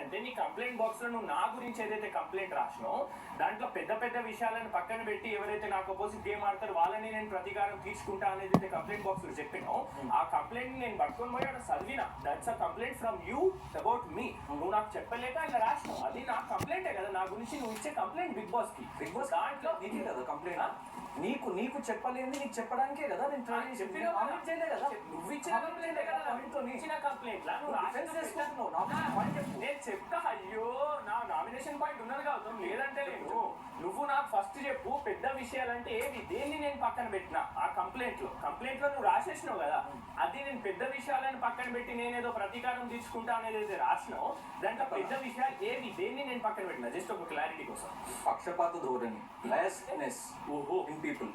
అంటే నీ complaint box లో నువ్వు నా గురించి ఏదైతే కంప్లైంట్ రాసినావు దాంట్లో పెద్ద పెద్ద విషయాలను పక్కన పెట్టి ఎవరైతే నాకు అపోజిట్ గేమ్ ఆడతారో వాళ్ళని నేను ప్రతీకారం తీసుకుంటా అనేది కంప్లైంట్ బాక్స్ లో చెప్పినావు. ఆ కంప్లైంట్ నేను పట్టుకొని పోయి అక్కడ చదివినా. That's a complaint from you about me. నువ్వు నాకు చెప్పలేక ఇలా రాసినావు. అది నా కంప్లైంటే కదా, నా గురించి నువ్వు ఇచ్చే కంప్లైంట్ బిగ్ బాస్ కి. బిగ్ బాస్ దాంట్లో నీకే కదా కంప్లైంట్. నీకు చెప్పలేంది నీకు చెప్పడానికే కదా నేను చెప్పిన కదా. నువ్వు ఇచ్చిన కంప్లైంటే కదా, ఇచ్చిన కంప్లైంట్ నేను చెప్తా. అయ్యో నా నామినేషన్ పాయింట్ ఉన్నది కాదు, లేదంటే లేదు. నువ్వు నాకు ఫస్ట్ చెప్పు పెద్ద విషయాలంటే ఏవి, దేన్ని నేను పక్కన పెట్టినా ఆ కంప్లైంట్ లో నువ్వు రాసేసినావు కదా. అది నేను పెద్ద విషయాలను పక్కన పెట్టి నేనేదో ప్రతీకారం తీసుకుంటా అనేది అయితే రాసినావు. దాంట్లో పెద్ద విషయాలు ఏవి, దేన్ని నేను పక్కన పెట్టినా జస్ట్ ఒక క్లారిటీ కోసం. పక్షపాత ధోరణి, బయాస్నెస్ ఇన్ పీపుల్.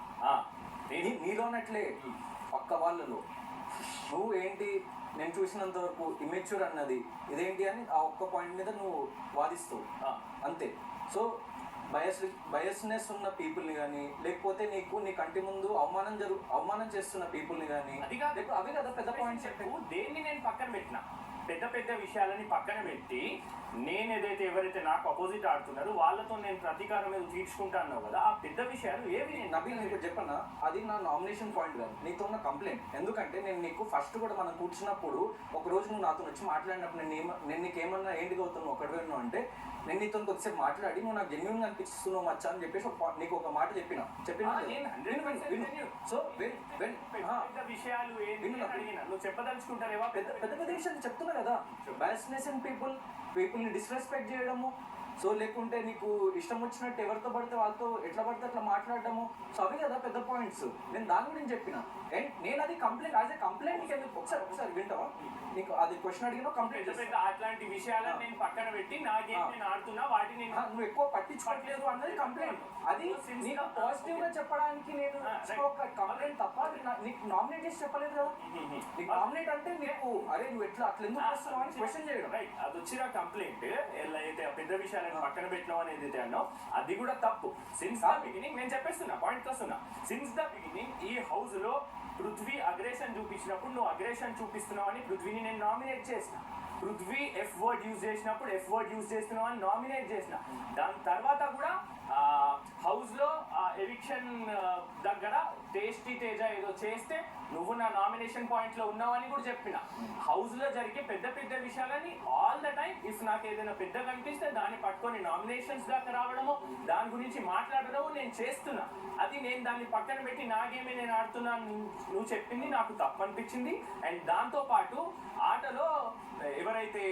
నీలోనట్లే పక్క వాళ్ళలో నువ్వు ఏంటి నేను చూసినంత వరకు ఇమెచ్యూర్ అన్నది ఇదేంటి అని ఆ ఒక్క పాయింట్ మీద నువ్వు వాదిస్తావు అంతే. సో బయస్నెస్ ఉన్న పీపుల్ని కానీ, లేకపోతే నీ కంటి ముందు అవమానం చేస్తున్న పీపుల్ని కానీ, అవి కదా పెద్ద పాయింట్స్. దేన్ని నేను పక్కన పెట్టినా పెద్ద పెద్ద విషయాలని పక్కన పెట్టి నేను ఏదైతే ఎవరైతే నాకు అపోజిట్ ఆడుతున్నారో వాళ్ళతో నేను ప్రతీకారం మీద తీర్చుకుంటా అన్నావు కదా, ఆ పెద్ద విషయాలు ఏవి? నబీల్ నీకు చెప్పన్నా, అది నా నామినేషన్ పాయింట్ కాదు, నీతో ఉన్న కంప్లైంట్. ఎందుకంటే నేను నీకు ఫస్ట్ కూడా మనం కూర్చున్నప్పుడు ఒక రోజు నువ్వు నాతో వచ్చి మాట్లాడినప్పుడు నేను నీకేమన్నా ఏంటిగా అవుతున్నావు ఒకటి అంటే నేను నీతో కొద్దిసేపు మాట్లాడి నువ్వు నాకు జెన్యూన్గా అనిపిస్తున్నావు మచ్చా అని చెప్పేసి నీకు ఒక మాట చెప్పిన సో పెద్ద విషయాలు నువ్వు చెప్పదలుచుకుంటారేవా? పెద్ద పెద్ద విషయాలు చెప్తున్నా కదా. బయాస్నెస్ ఇన్ పీపుల్ని డిస్రెస్పెక్ట్ చేయడము, సో లేకుంటే నీకు ఇష్టం వచ్చినట్టు ఎవరితో పడితే వాళ్ళతో ఎట్లా పడితే అట్లా మాట్లాడటము, సో అవి కదా పెద్ద పాయింట్స్. నేను దాని గురించి చెప్పిన. అండ్ నేను అది కంప్లైంట్ యాజ్ ఏ కంప్లైంట్ నీకు ఎందుకు ఒకసారి వింటావా? నీకు అది క్వశ్చన్ అడిగినా కంప్లైంట్. అట్లాంటి విషయాలను నేను పక్కన పెట్టి నా గేమ్ నేను ఆడుతున్నా, వాటిని నువ్వు ఎక్కువ పట్టించుకోవట్లేదు అన్నది కంప్లైంట్. అది నీకు పాజిటివ్ గా చెప్పడానికి నేను ఒక కంప్లైంట్ తప్ప నీకు నామినేట్ చేసి చెప్పలేదు కదా. నీకు నామినేట్ అంటే నీకు అరే నువ్వు ఎట్లా అట్లా ఎందుకు చేస్తున్నావు అని క్వశ్చన్ చేయడం. రైట్, అది వచ్చిన కంప్లైంట్ అయితే పెద్ద విషయాలను పక్కన పెట్టినావు అనేది అయితే అన్నావు, అది కూడా తప్పు. సిన్స్ ద బిగినింగ్ నేను చెప్పేస్తున్నా, పాయింట్ వస్తున్నా. సిన్స్ ద బిగినింగ్ ఈ హౌస్ లో పృథ్వీ అగ్రెషన్ చూపించినప్పుడు నువ్వు అగ్రెషన్ చూపిస్తున్నావు అని పృథ్వీని నేను నామినేట్ చేసిన. పృథ్వీ ఎఫ్ వర్డ్ యూజ్ చేసినప్పుడు ఎఫ్ వర్డ్ యూజ్ చేస్తున్నావు అని నామినేట్ చేసిన. దాని తర్వాత కూడా హౌస్ లో ఎవిక్షన్ దగ్గర టేస్టీ తేజ ఏదో చేస్తే నువ్వు నా నామినేషన్ పాయింట్ లో ఉన్నావని కూడా చెప్పిన. హౌస్ లో జరిగే పెద్ద పెద్ద విషయాలని ఆల్ ద టైమ్ ఇఫ్ నాకు ఏదైనా పెద్ద కనిపిస్తే దాన్ని పట్టుకొని నామినేషన్స్ దాకా రావడము, దాని గురించి మాట్లాడడము నేను చేస్తున్నా. అది నేను దాన్ని పక్కన పెట్టి నాగేమే నేను ఆడుతున్నాను నువ్వు చెప్పింది నాకు తప్పు అనిపించింది. అండ్ దాంతో పాటు ఆటలో ఎవరైతే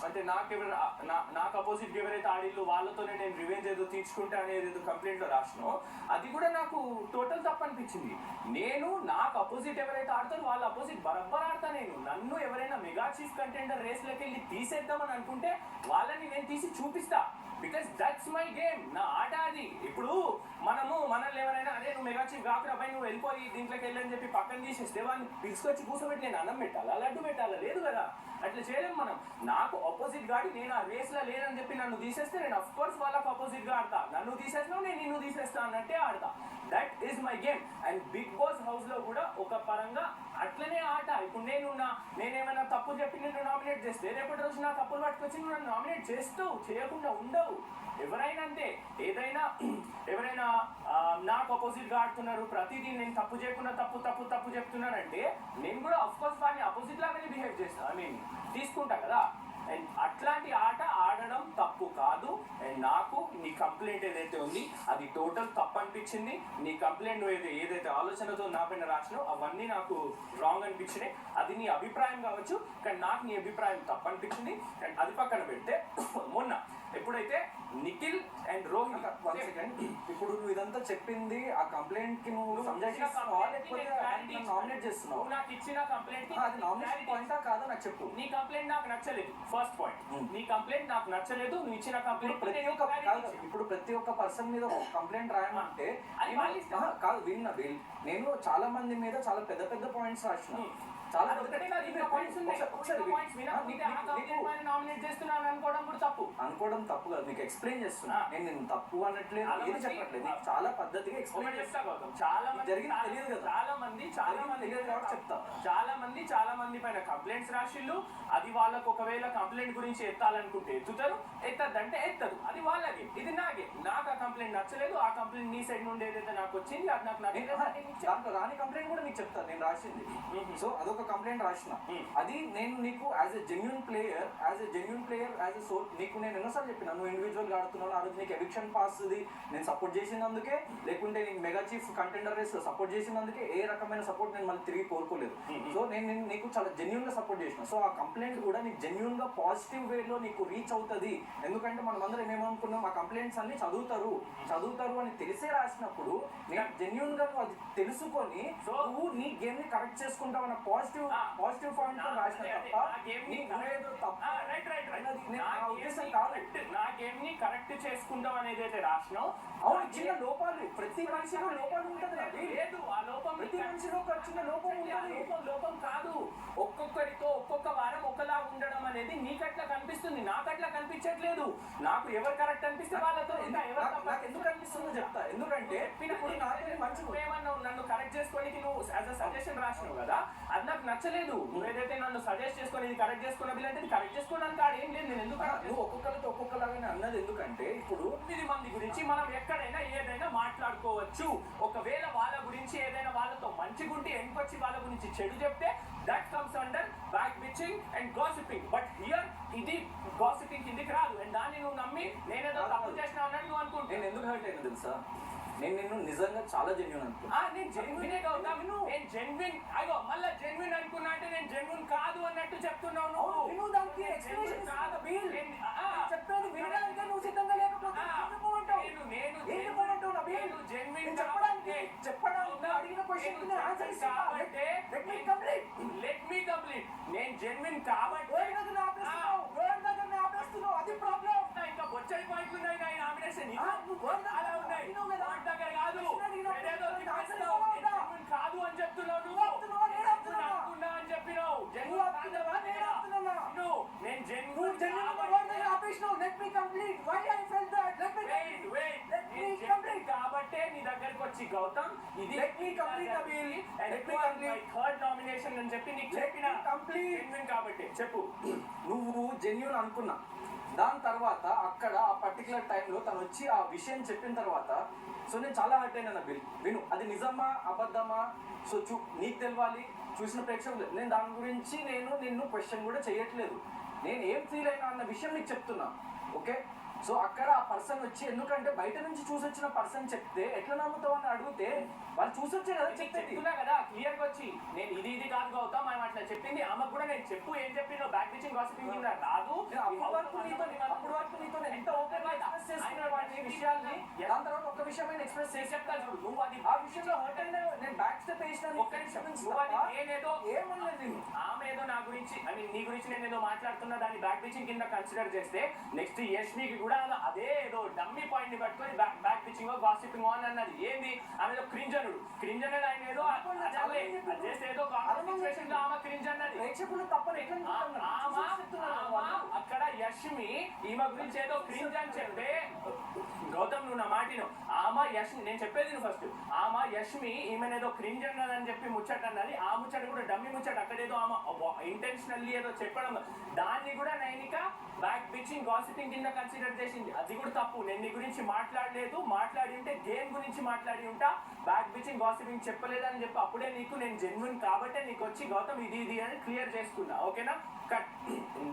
అంటే నాకు అపోజిట్ ఎవరైతే ఆడిల్లు వాళ్ళతోనే నేను రివెంజ్ ఏదో తీర్చుకుంటా అనేది ఏదో కంప్లైంట్ లో రాసినో అది కూడా నాకు టోటల్ తప్పు అనిపించింది. నేను నాకు అపోజిట్ ఎవరైతే ఆడతారో వాళ్ళ అపోజిట్ బరబ్బర్ ఆడతా. నన్ను ఎవరైనా మెగా చీఫ్ కంటెండర్ రేస్ లోకి వెళ్ళి తీసేద్దామని అనుకుంటే వాళ్ళని నేను తీసి చూపిస్తా. బికాస్ దట్స్ మై గేమ్, నా ఆట అది. ఇప్పుడు మనల్ని ఎవరైనా అదే నువ్వు మెగా చీఫ్ కాకురా పై నువ్వు వెళ్ళిపోయి దీంట్లోకి వెళ్ళని చెప్పి పక్కన తీసేస్తే వాళ్ళని పిలుచుకొచ్చి కూర్చోబెట్టి నేను అన్నం పెట్టాలా లడ్డు పెట్టాలా? లేదు కదా, అట్లా చేయలేము మనం. నాకు ఆపోజిట్ గాడి నేను ఆ రేస్ లో లేనని చెప్పి నన్ను తీసేస్తే నేను అఫ్ కోర్స్ వాళ్ళకు ఆపోజిట్ గా ఆడతా. నన్ను తీసేసినావు నేను నిన్ను తీసేస్తా అన్నట్టే ఆడతా. That is my game. And big boss house లో కూడా ఒక పరంగా అట్లనే ఆట. ఇప్పుడు నేనేమైనా తప్పు చెప్పి నిన్ను నామినేట్ చేస్తే రేపటి రోజు నా తప్పులు పట్టుకొచ్చి నువ్వు నన్ను నామినేట్ చేస్తావు, చేయకుండా ఉండవు. ఎవరైనా అంతే, ఎవరైనా నాకు అపోజిట్ గా ఆడుతున్నారు, ప్రతిదీ నేను తప్పు చేయకుండా తప్పు చెప్తున్నానంటే నేను కూడా అఫ్ కోర్స్ వాడిని అపోజిట్ లాగానే బిహేవ్ చేస్తా, తీసుకుంటా కదా. అండ్ అట్లాంటి ఆట ఆడడం తప్పు కాదు. అండ్ నాకు నీ కంప్లైంట్ ఏదైతే ఉంది అది టోటల్ తప్పు అనిపించింది. నీ కంప్లైంట్ నువ్వు ఏదైతే ఆలోచనతో నా పైన రాసినావు అవన్నీ నాకు రాంగ్ అనిపించినాయి. అది నీ అభిప్రాయం కావచ్చు, కానీ నాకు నీ అభిప్రాయం తప్పు అనిపించింది. అండ్ అది పక్కన పెడితే మొన్న ఎప్పుడైతే నిఖిల్ అండ్ రోహిత్ ఇప్పుడు నువ్వు ఇదంతా చెప్పింది ఆ కంప్లైంట్ కి నువ్వు నామినేట్ చేస్తున్నావు. నాకు ఇచ్చిన కంప్లైంట్ అది నామినేషన్ పాయింటా కాదా నాకు చెప్పు. నీ కంప్లైంట్ నాకు నచ్చలేదు, ఫస్ట్ పాయింట్. నీ కంప్లైంట్ నాకు నచ్చలేదు, నువ్వు ఇచ్చిన కంప్లైంట్. ఇప్పుడు ప్రతి ఒక్క పర్సన్ మీద ఒక కంప్లైంట్ రాయమంటే కాదు విన్నా నేను చాలా మంది మీద చాలా పెద్ద పెద్ద పాయింట్స్ రాసిన. నామినేట్ చేస్తున్నాను అనుకోవడం కూడా తప్పు. అనుకోవడం తప్పు కాదు, నీకు ఎక్స్ప్లెయిన్ చేస్తున్నా. నేను తప్పు అనట్లేదు, ఏది చెప్పట్లేదు, నీకు చాలా పద్ధతిగా ఎక్స్ప్లెయిన్ చెప్తా గౌతమ్. చాలా మంది జరిగింది తెలియదు కదా, చాలా మంది తెలియదు కాబట్టి చెప్తా. చాలా మంది పైన కంప్లైంట్స్ రాసిళ్ళు. అది వాళ్ళకు ఒకవేళ కంప్లైంట్ గురించి ఎత్తాలనుకుంటే ఎత్తుతారు, ఎత్తద్దంటే ఎత్తరు. అది వాళ్ళకి, ఇది నాకే. నాకు ఆ కంప్లైంట్ నచ్చలేదు. ఆ కంప్లైంట్ నీ సైడ్ నుండి ఏదైతే నాకు వచ్చింది అది నాకు నచ్చలేదు. దాంట్లో రాని కంప్లైంట్ కూడా నీకు చెప్తాను, నేను రాసింది. సో అదొక కంప్లైంట్ రాసిన. అది నేను నీకు as a genuine player as a soul నీకు నేను ఎన్నోసార్లు చెప్పిన, నువ్వు ఇండివిజువల్ గా ఆడుతున్నావు. ఆ రోజు నీకు ఎవిక్షన్ పాస్ నేను సపోర్ట్ చేసినందుకే, లేకుంటే నేను mega chief contender race support చేసినందుకే ఏ రకమైన సపోర్ట్ నేను మళ్ళీ తిరిగి కోరుకోలేదు. సో నేను నీకు చాలా జెన్యున్ గా సపోర్ట్ చేసిన. సో ఆ కంప్లైంట్ కూడా నీకు జెన్యున్ గా పాజిటివ్ వేలో నీకు రీచ్ అవుతుంది. ఎందుకంటే మనం అందరం ఏమనుకున్నాం, ఆ కంప్లైంట్స్ అన్ని చదువుతారు అని తెలిసే రాసినప్పుడు నేను జెన్యున్ గా నువ్వు అది తెలుసుకొని నువ్వు నీ గేమ్ ని కరెక్ట్ చేసుకుంటావు అన్న పాజిటివ్ పాయింట్ తో రాసిన తప్ప ఉద్దేశం కాదు. నా గేమ్ ని కరెక్ట్ చేసుకుంటాం అనేది అయితే రాసినావు. అవును, చిన్న లోపాలు, ప్రతి మనిషిలో లోపాలు ఉంటుంది. లేదు, ఆ లోపం ప్రతి మనిషిలో ఒక చిన్న లోపం ఉంటుంది. లోపం కాదు. ఒక్కొక్కరితో ఒక్కొక్క వారం ఒకలా ఉండడం అనేది నీకట్లా కనిపిస్తుంది, నాకట్లా కనిపించట్లేదు. నాకు ఎవరు కరెక్ట్ అనిపిస్తే వాళ్ళతో నాకు ఎందుకు అనిపిస్తుందో చెప్తా. ఎందుకంటే ఇప్పుడు నాకు మంచి ఏమన్నావు, నన్ను కరెక్ట్ చేసుకోనికి నువ్వు యాజ్ అ సజెషన్ రాసినావు కదా, అది నాకు నచ్చలేదు. నువ్వు ఏదైతే నన్ను సజెస్ట్ చేసుకొని ఇది కరెక్ట్ చేసుకున్నది అంటే కరెక్ట్ చేసుకోవడానికి కాదు, ఏం లేదు. నేను ఎందుకు నువ్వు ఒక్కొక్కరితో ఒక్కొక్కలాగానే అన్నది ఎందుకంటే ఇప్పుడు 9 మంది గురించి మనం ఎక్కడైనా ఏదైనా మాట్లాడుకోవచ్చు. ఒకవేళ వాళ్ళ గురించి ఏదైనా వాళ్ళతో మంచిగుంటే ఎంకొచ్చి వాళ్ళ గురించి చెడు చెప్తే that comes under back bitching and gossiping. But here ఇది గాసిపింగ్ కిందికి రాదు. అండ్ దాన్ని నువ్వు నమ్మి నేనేదో తప్పు చేసిన అన్నట్టు నువ్వు అనుకుంటా. నేను ఎందుకు హర్ట్ అయినా తెలుసా, నేను నిన్ను నిజంగా చాలా జెన్యున్ అనుకున్నా. నేను జెన్యునే కావుతా, నేను జెన్యున్ అయ్యో మళ్ళీ జెన్యున్ అనుకున్నా అంటే నేను జెన్యున్ కాదు అన్నట్టు చెప్తున్నావు నువ్వు. దానికి ఎక్స్ప్లనేషన్ కాదు, చెప్పేది వినడానికి నువ్వు సిద్ధంగా లేకపోతే చెప్పడానికి అడిగిన క్వశ్చన్ లెట్ మీ కంప్లీట్. నేను జెన్యున్ కాబట్టి అది ప్రాబ్లం. ఇంకా బొచ్చడి పాయింట్లు ఉన్నాయి నా నామినేషన్ అలా ఉన్నాయి. దగ్గర కాదు కాదు అని చెప్తున్నావు నువ్వు అనుకున్నా అని చెప్పినావు. నేను జెన్యున్ కాబట్టే నీ దగ్గరకు వచ్చి గౌతమ్ ఇది థర్డ్ నామినేషన్ అని చెప్పి నీకు చెప్పిన జెన్యున్ కాబట్టి చెప్పు. నువ్వు జెన్యున్ అనుకున్నా, దాని తర్వాత అక్కడ ఆ పర్టికులర్ టైంలో తను వచ్చి ఆ విషయం చెప్పిన తర్వాత సో నేను చాలా హర్ట్ అయినా బిల్. విను, అది నిజమా అబద్ధమా సో నీకు తెలవాలి, చూసిన ప్రేక్షకులు. నేను దాని గురించి నిన్ను క్వశ్చన్ కూడా చేయట్లేదు. నేను ఏం ఫీల్ అయినా అన్న విషయం నీకు చెప్తున్నా, ఓకే? సో అక్కడ ఆ పర్సన్ వచ్చి, ఎందుకంటే బయట నుంచి చూసొచ్చిన పర్సన్ చెప్తే ఎట్లా నమ్ముతావు అని అడిగితే వాళ్ళు చూసొచ్చే కదా చెప్తున్నా కదా క్లియర్ గా వచ్చి నేను ఇది కాదు గౌతమ్ అని అట్లా చెప్పింది. ఆమెకు కూడా నేను చెప్పు ఏం చెప్పిన బ్యాక్ బిచింగ్ గాసిపింగ్ కింద రాదు. అప్పుడు వరకు నీతో ఎంత ఓపెన్ గా ఎక్స్ప్రెస్ చేసుకునే వాటి విషయాల్ని దాని తర్వాత ఒక్క విషయమైన ఎక్స్ప్రెస్ చేసి చెప్తా చూడు. నువ్వు అది ఆ విషయంలో హర్ట్ అయినా నేను బ్యాక్ స్టెప్ వేసిన ఒక్క నిమిషం నేనేదో ఏమనలేదు. ఆమె ఏదో నా గురించి ఐ మీన్ నీ గురించి నేను ఏదో మాట్లాడుతున్నా, దాన్ని బ్యాక్ బిచింగ్ కింద కన్సిడర్ చేస్తే నెక్స్ట్ యష్మికి కూడా అదే ఏదో డమ్మీ పాయింట్ ని పట్టుకొని బ్యాక్ బిచింగ్ గాసిపింగ్ అని అన్నది. ఏంది ఆమె క్రింజ్ క్రింజ్ అనేది ఆయన ఏదో చేస్తే ఏదో సిచ్యువేషన్ లో ఆమె క్రింజ్ అన్నది. ప్రేక్షకులు తప్పని అక్కడ యష్మి ఈమె గురించి ఏదో క్రింజ్ అని చెప్తే గౌతమ్ నువ్వు నా మాటిను ఆమె యష్మి నేను చెప్పేది ఫస్ట్ ఆమె యష్మి ఈమెనేదో క్రింజ్ అన్నదని చెప్పి ముచ్చట అన్నది. ఆ ముచ్చట కూడా డమ్మి ముచ్చట. అక్కడేదో ఆమె ఇంటెన్షనల్లీ ఏదో చెప్పడం, దాన్ని కూడా నైనిక బ్యాక్ బిచింగ్ గాసిపింగ్ కింద కన్సిడర్ చేసింది. అది కూడా తప్పు. నేను నీ గురించి మాట్లాడలేదు, మాట్లాడి ఉంటే గేమ్ గురించి మాట్లాడి ఉంటా, బ్యాక్ బిచింగ్ గాసిపింగ్ చెప్పలేదని చెప్పి అప్పుడే నీకు నేను జెన్యున్ కాబట్టే నీకు వచ్చి గౌతమ్ ఇది అని క్లియర్ చేసుకున్నా, ఓకేనా? కట్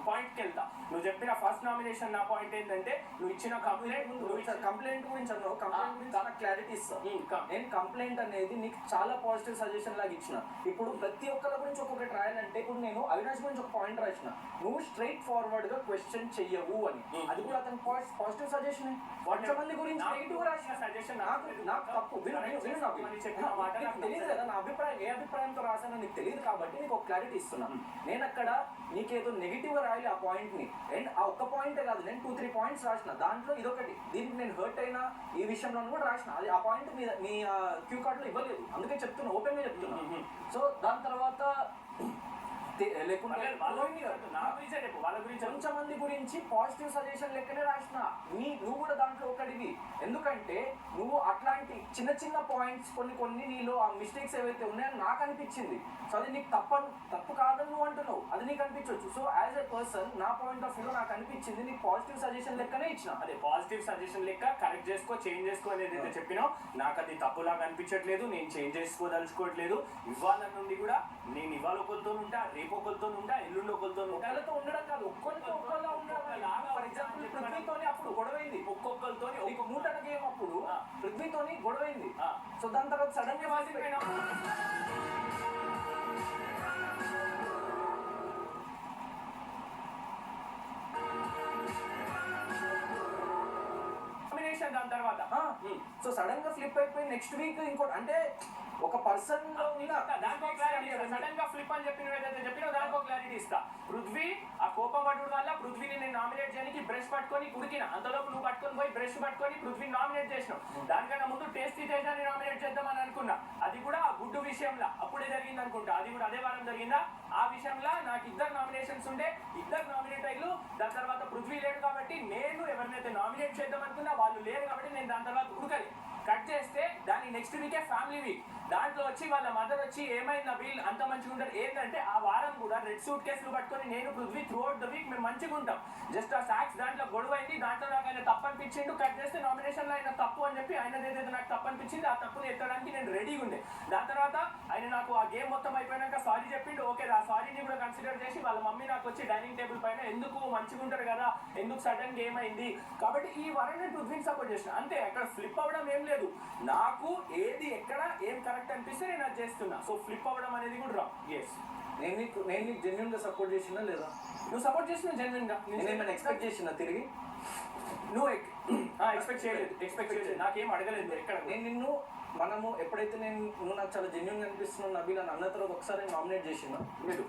పాయింట్కి వెళ్తా. నువ్వు చెప్పిన ఫస్ట్ నామినేషన్ నా పాయింట్ ఏంటంటే నువ్వు ఇచ్చిన కంప్లైంట్ గురించి అన్నావు. కంప్లైంట్ గురించి చాలా క్లారిటీ ఇస్తాను. నేను కంప్లైంట్ అనేది నీకు చాలా పాజిటివ్ సజెషన్ లాగా ఇచ్చిన. ఇప్పుడు ప్రతి ఒక్కరి గురించి ఒక్కొక్కటి రాయాలంటే ఇప్పుడు నేను అవినాష్ గురించి ఒక పాయింట్ రాసిన, నువ్వు స్ట్రైట్ ఫార్వర్డ్ గా క్వశ్చన్ చెయ్యవు అని. అది కూడా అతను పాజిటివ్ సజెషన్. కొంతమంది గురించి నెగిటివ్ రాసిన సజెషన్ నాకు తప్పు. తెలియదు కదా నా అభిప్రాయం, ఏ అభిప్రాయంతో రాసానో నీకు తెలియదు కాబట్టి నీకు ఒక క్లారిటీ ఇస్తున్నాను. నేను అక్కడ నీకేదో నెగిటివ్ గా రాయాలి ఆ పాయింట్ ని. అండ్ ఆ ఒక్క పాయింటే కాదు, నేను 2-3 పాయింట్స్ రాసిన. దాంట్లో ఇదొకటి, దీనికి నేను హర్ట్ అయినా ఈ విషయంలో కూడా రాసిన. అది ఆ పాయింట్ నీ క్యూ కార్డ్ లో ఇవ్వలేదు, అందుకే చెప్తున్నా, ఓపెన్ గా చెప్తున్నా. సో దాని తర్వాత లేకుంటే నా గురించే చెప్పు, వాళ్ళ గురించి కొంతమంది గురించి పాజిటివ్ సజెషన్ లెక్కనే రాసిన. నువ్వు కూడా దాంట్లో ఒకటివి. ఎందుకంటే నువ్వు అట్లాంటి చిన్న చిన్న పాయింట్స్ కొన్ని నీలో ఆ మిస్టేక్స్ ఏవైతే ఉన్నాయో నాకు అనిపించింది. సో అది నీకు తప్పు కాదని నువ్వు అంటున్నావు, అది నీకు అనిపించవచ్చు. సో యాజ్ ఎ పర్సన్ నా పాయింట్ ఆఫ్ వ్యూలో నాకు అనిపించింది నీకు పాజిటివ్ సజెషన్ లెక్కనే ఇచ్చిన. అదే పాజిటివ్ సజెషన్ లెక్క కరెక్ట్ చేసుకో, చేంజ్ చేసుకో అనేది అయితే చెప్పినావు. నాకు అది తప్పులాగా అనిపించట్లేదు, నేను చేంజ్ చేసుకోదలుచుకోవట్లేదు. ఇవాళ నుండి కూడా నేను ఇవాళ ఒకరితో ఉంటా, రేపు ఒకరితో ఉంటా, ఎల్లుండి ఒకరితో ఉంటా. ఒకరితో ఉండడం కాదు, ఒక్కరితో ఒక్కరిలా ఉండడం. ఫర్ ఎగ్జాంపుల్ పృథ్వీతోని అప్పుడు గొడవైంది, ఒక్కొక్కరితో నీకు 100 గేమ్ అప్పుడు పృథ్వీతోని గొడవైంది. సో దాని తర్వాత సడన్ గా దాని తర్వాత సో సడన్ గా ఫ్లిప్ అయిపోయి నెక్స్ట్ వీక్ ఇంకోటి అంటే ఒక పర్సన్ సడన్ గా ఫ్లిప్ అని చెప్పిన ఏదైతే చెప్పినా దానికి ఒక క్లారిటీ ఇస్తా. పృథ్వీ ఆ కోపం పట్టుడు వల్ల పృథ్వీని నేను నామినేట్ చేయడానికి బ్రష్ పట్టుకొని కుడికిన, అంతలోపు నువ్వు పట్టుకొని పోయి బ్రష్ పట్టుకొని పృథ్వీని నామినేట్ చేసినావు. దానికన్నా ముందు టేస్టీ తేజాన్ని నామినేట్ చేద్దామని అనుకున్నా. అది కూడా ఆ గుడ్డు విషయంలో అప్పుడే జరిగింది అనుకుంటా, అది కూడా అదే వారం జరిగిందా. ఆ విషయంలో నాకు 2 నామినేషన్స్ ఉండే, 2 నామినేట్ అయ్యారు. దాని తర్వాత పృథ్వీ లేడు కాబట్టి నేను ఎవరినైతే నామినేట్ చేద్దాం అనుకున్నా వాళ్ళు లేరు కాబట్టి నేను దాని తర్వాత ఉడకలి కట్ చేస్తే దాని నెక్స్ట్ వీకే ఫ్యామిలీ వీక్. దాంట్లో వచ్చి వాళ్ళ మదర్ వచ్చి ఏమైంది నబీల్ అంత మంచిగా ఉంటారు ఏంటంటే ఆ వారం కూడా రెడ్ సూట్ కేసులు పట్టుకొని నేను Prithvi through out the week మేము మంచిగా ఉంటాం. జస్ట్ ఆ సాక్స్ దాంట్లో గొడవ అయింది, దాంట్లో నాకు ఆయన తప్పు అనిపించిండు. కట్ చేస్తే నామినేషన్లో ఆయన తప్పు అని చెప్పి ఆయన ఏదైతే నాకు తప్పు అనిపించింది ఆ తప్పుని ఎత్తడానికి నేను రెడీగా ఉండే. దాని తర్వాత ఆయన నాకు ఆ గేమ్ మొత్తం అయిపోయినాక సారీ చెప్పిండు. ఓకే ఆ సారీని కూడా కన్సిడర్ చేసి వాళ్ళ మమ్మీ నాకు వచ్చి డైనింగ్ టేబుల్ పైన ఎందుకు మంచిగా ఉంటారు కదా, ఎందుకు సడన్ గేమ్ అయింది కాబట్టి ఈ వారం నేను పృథ్వీని సపోర్ట్ చేసిన అంతే. అక్కడ ఫ్లిప్ అవ్వడం ఏం లేదు, నాకు ఏది ఎక్కడ ఏం కరెక్ట్ అనిపిస్తే నేను అది చేస్తున్నా. సో ఫ్లిప్ అవ్వడం అనేది కూడా రాంగ్. ఎస్ నేను నీకు జెన్యున్ గా సపోర్ట్ చేసినా లేదా? నువ్వు సపోర్ట్ చేసిన జెన్యున్ గా నేను ఎక్స్పెక్ట్ చేసిన తిరిగి నువ్వు ఎక్స్పెక్ట్ చేయలేదు నాకేం అడగలేదు ఎక్కడ. నేను నిన్ను మనము ఎప్పుడైతే నువ్వు నాకు చాలా జెన్యున్ గా అనిపిస్తున్నావు నబీల్ అని అన్న తర్వాత ఒకసారి నామినేట్ చేసిన లేదు.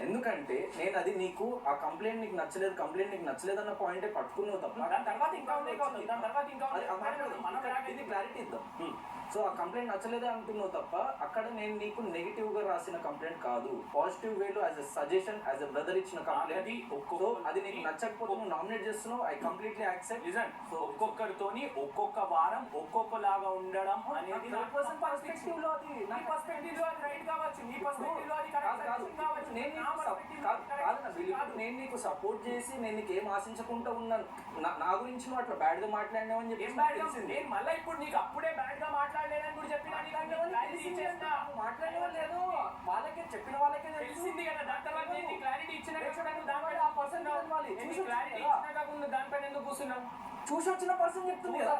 ఎందుకంటే నేను అది నీకు ఆ కంప్లైంట్ నీకు నచ్చలేదు అన్న పాయింటే పట్టుకున్నావు తప్ప దాని తర్వాత ఇంకా క్లారిటీ ఇద్దాం. సో ఆ కంప్లైంట్ నచ్చలేదే అంటున్నావు తప్ప అక్కడ నేను నీకు నెగిటివ్ గా రాసిన కంప్లైంట్ కాదు, పాజిటివ్ వేలో as a suggestion as a brother ఇచ్చిన కంప్లైంట్. సో అది నీకు నచ్చకపోతే నువ్వు నామినేట్ చేస్తున్నావు, ఐ కంప్లీట్లీ యాక్సెప్ట్. సో ఒక్కొక్కరితోని ఒక్కొక్క వారం ఒక్కొక్కలాగా ఉండడం అనేది పర్స్పెక్టివ్ లో అది నా పర్స్పెక్టివ్ లో అది రైట్ కావచ్చు, నీ పర్స్పెక్టివ్ లో అది కరెక్ట్ కావచ్చు. నేను నీకు సపోర్ట్ చేసి నేను నీకు ఏం ఆశించకుండా ఉన్నాను. నా గురించి నువ్వు అట్లా బ్యాడ్ గా మాట్లాడినావు అని చెప్పి నేను మళ్ళీ ఇప్పుడు నీకు అప్పుడే బ్యాడ్ గా మాట్లాడలేదని కూడా చెప్పినా మాట్లాడేవాళ్ళు లేదు, వాళ్ళకే చెప్పిన వాళ్ళకే తెలిసింది కదా. దాని తర్వాత నేను క్లారిటీ ఇచ్చిన దానిపైన ఆ పర్సన్ క్లారిటీ ఇచ్చినా కాకుండా దానిపైన ఎందుకు కూర్చున్నావు? చూసి వచ్చిన పర్సన్ చెప్తుంది కదా,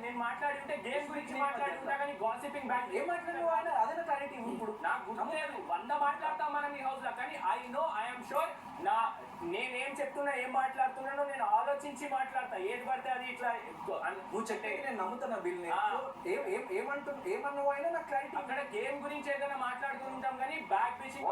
నేను మాట్లాడి ఉంటే గేమ్ గురించి మాట్లాడి ఉంటా కానీ గాసిపింగ్ బ్యాక్ ఏం మాట్లాడిన అదే క్లారిటీ. ఇప్పుడు నాకు గుర్తులేదు 100 మాట్లాడతాం మనం ఈ హౌస్ లో, కానీ ఐఎమ్ షూర్ నేనేం చెప్తున్నా ఏం మాట్లాడుతున్నానో నేను ఆలోచించి మాట్లాడతా. ఏది పడితే అది ఇట్లా నువ్వు చెప్పే నేను నమ్ముతున్నా బిల్. ఏమన్నావు అయినా నాకు క్లారిటీ. అక్కడ గేమ్ గురించి ఏదైనా మాట్లాడుతూ ఉంటాం కానీ బ్యాక్ పిచింగ్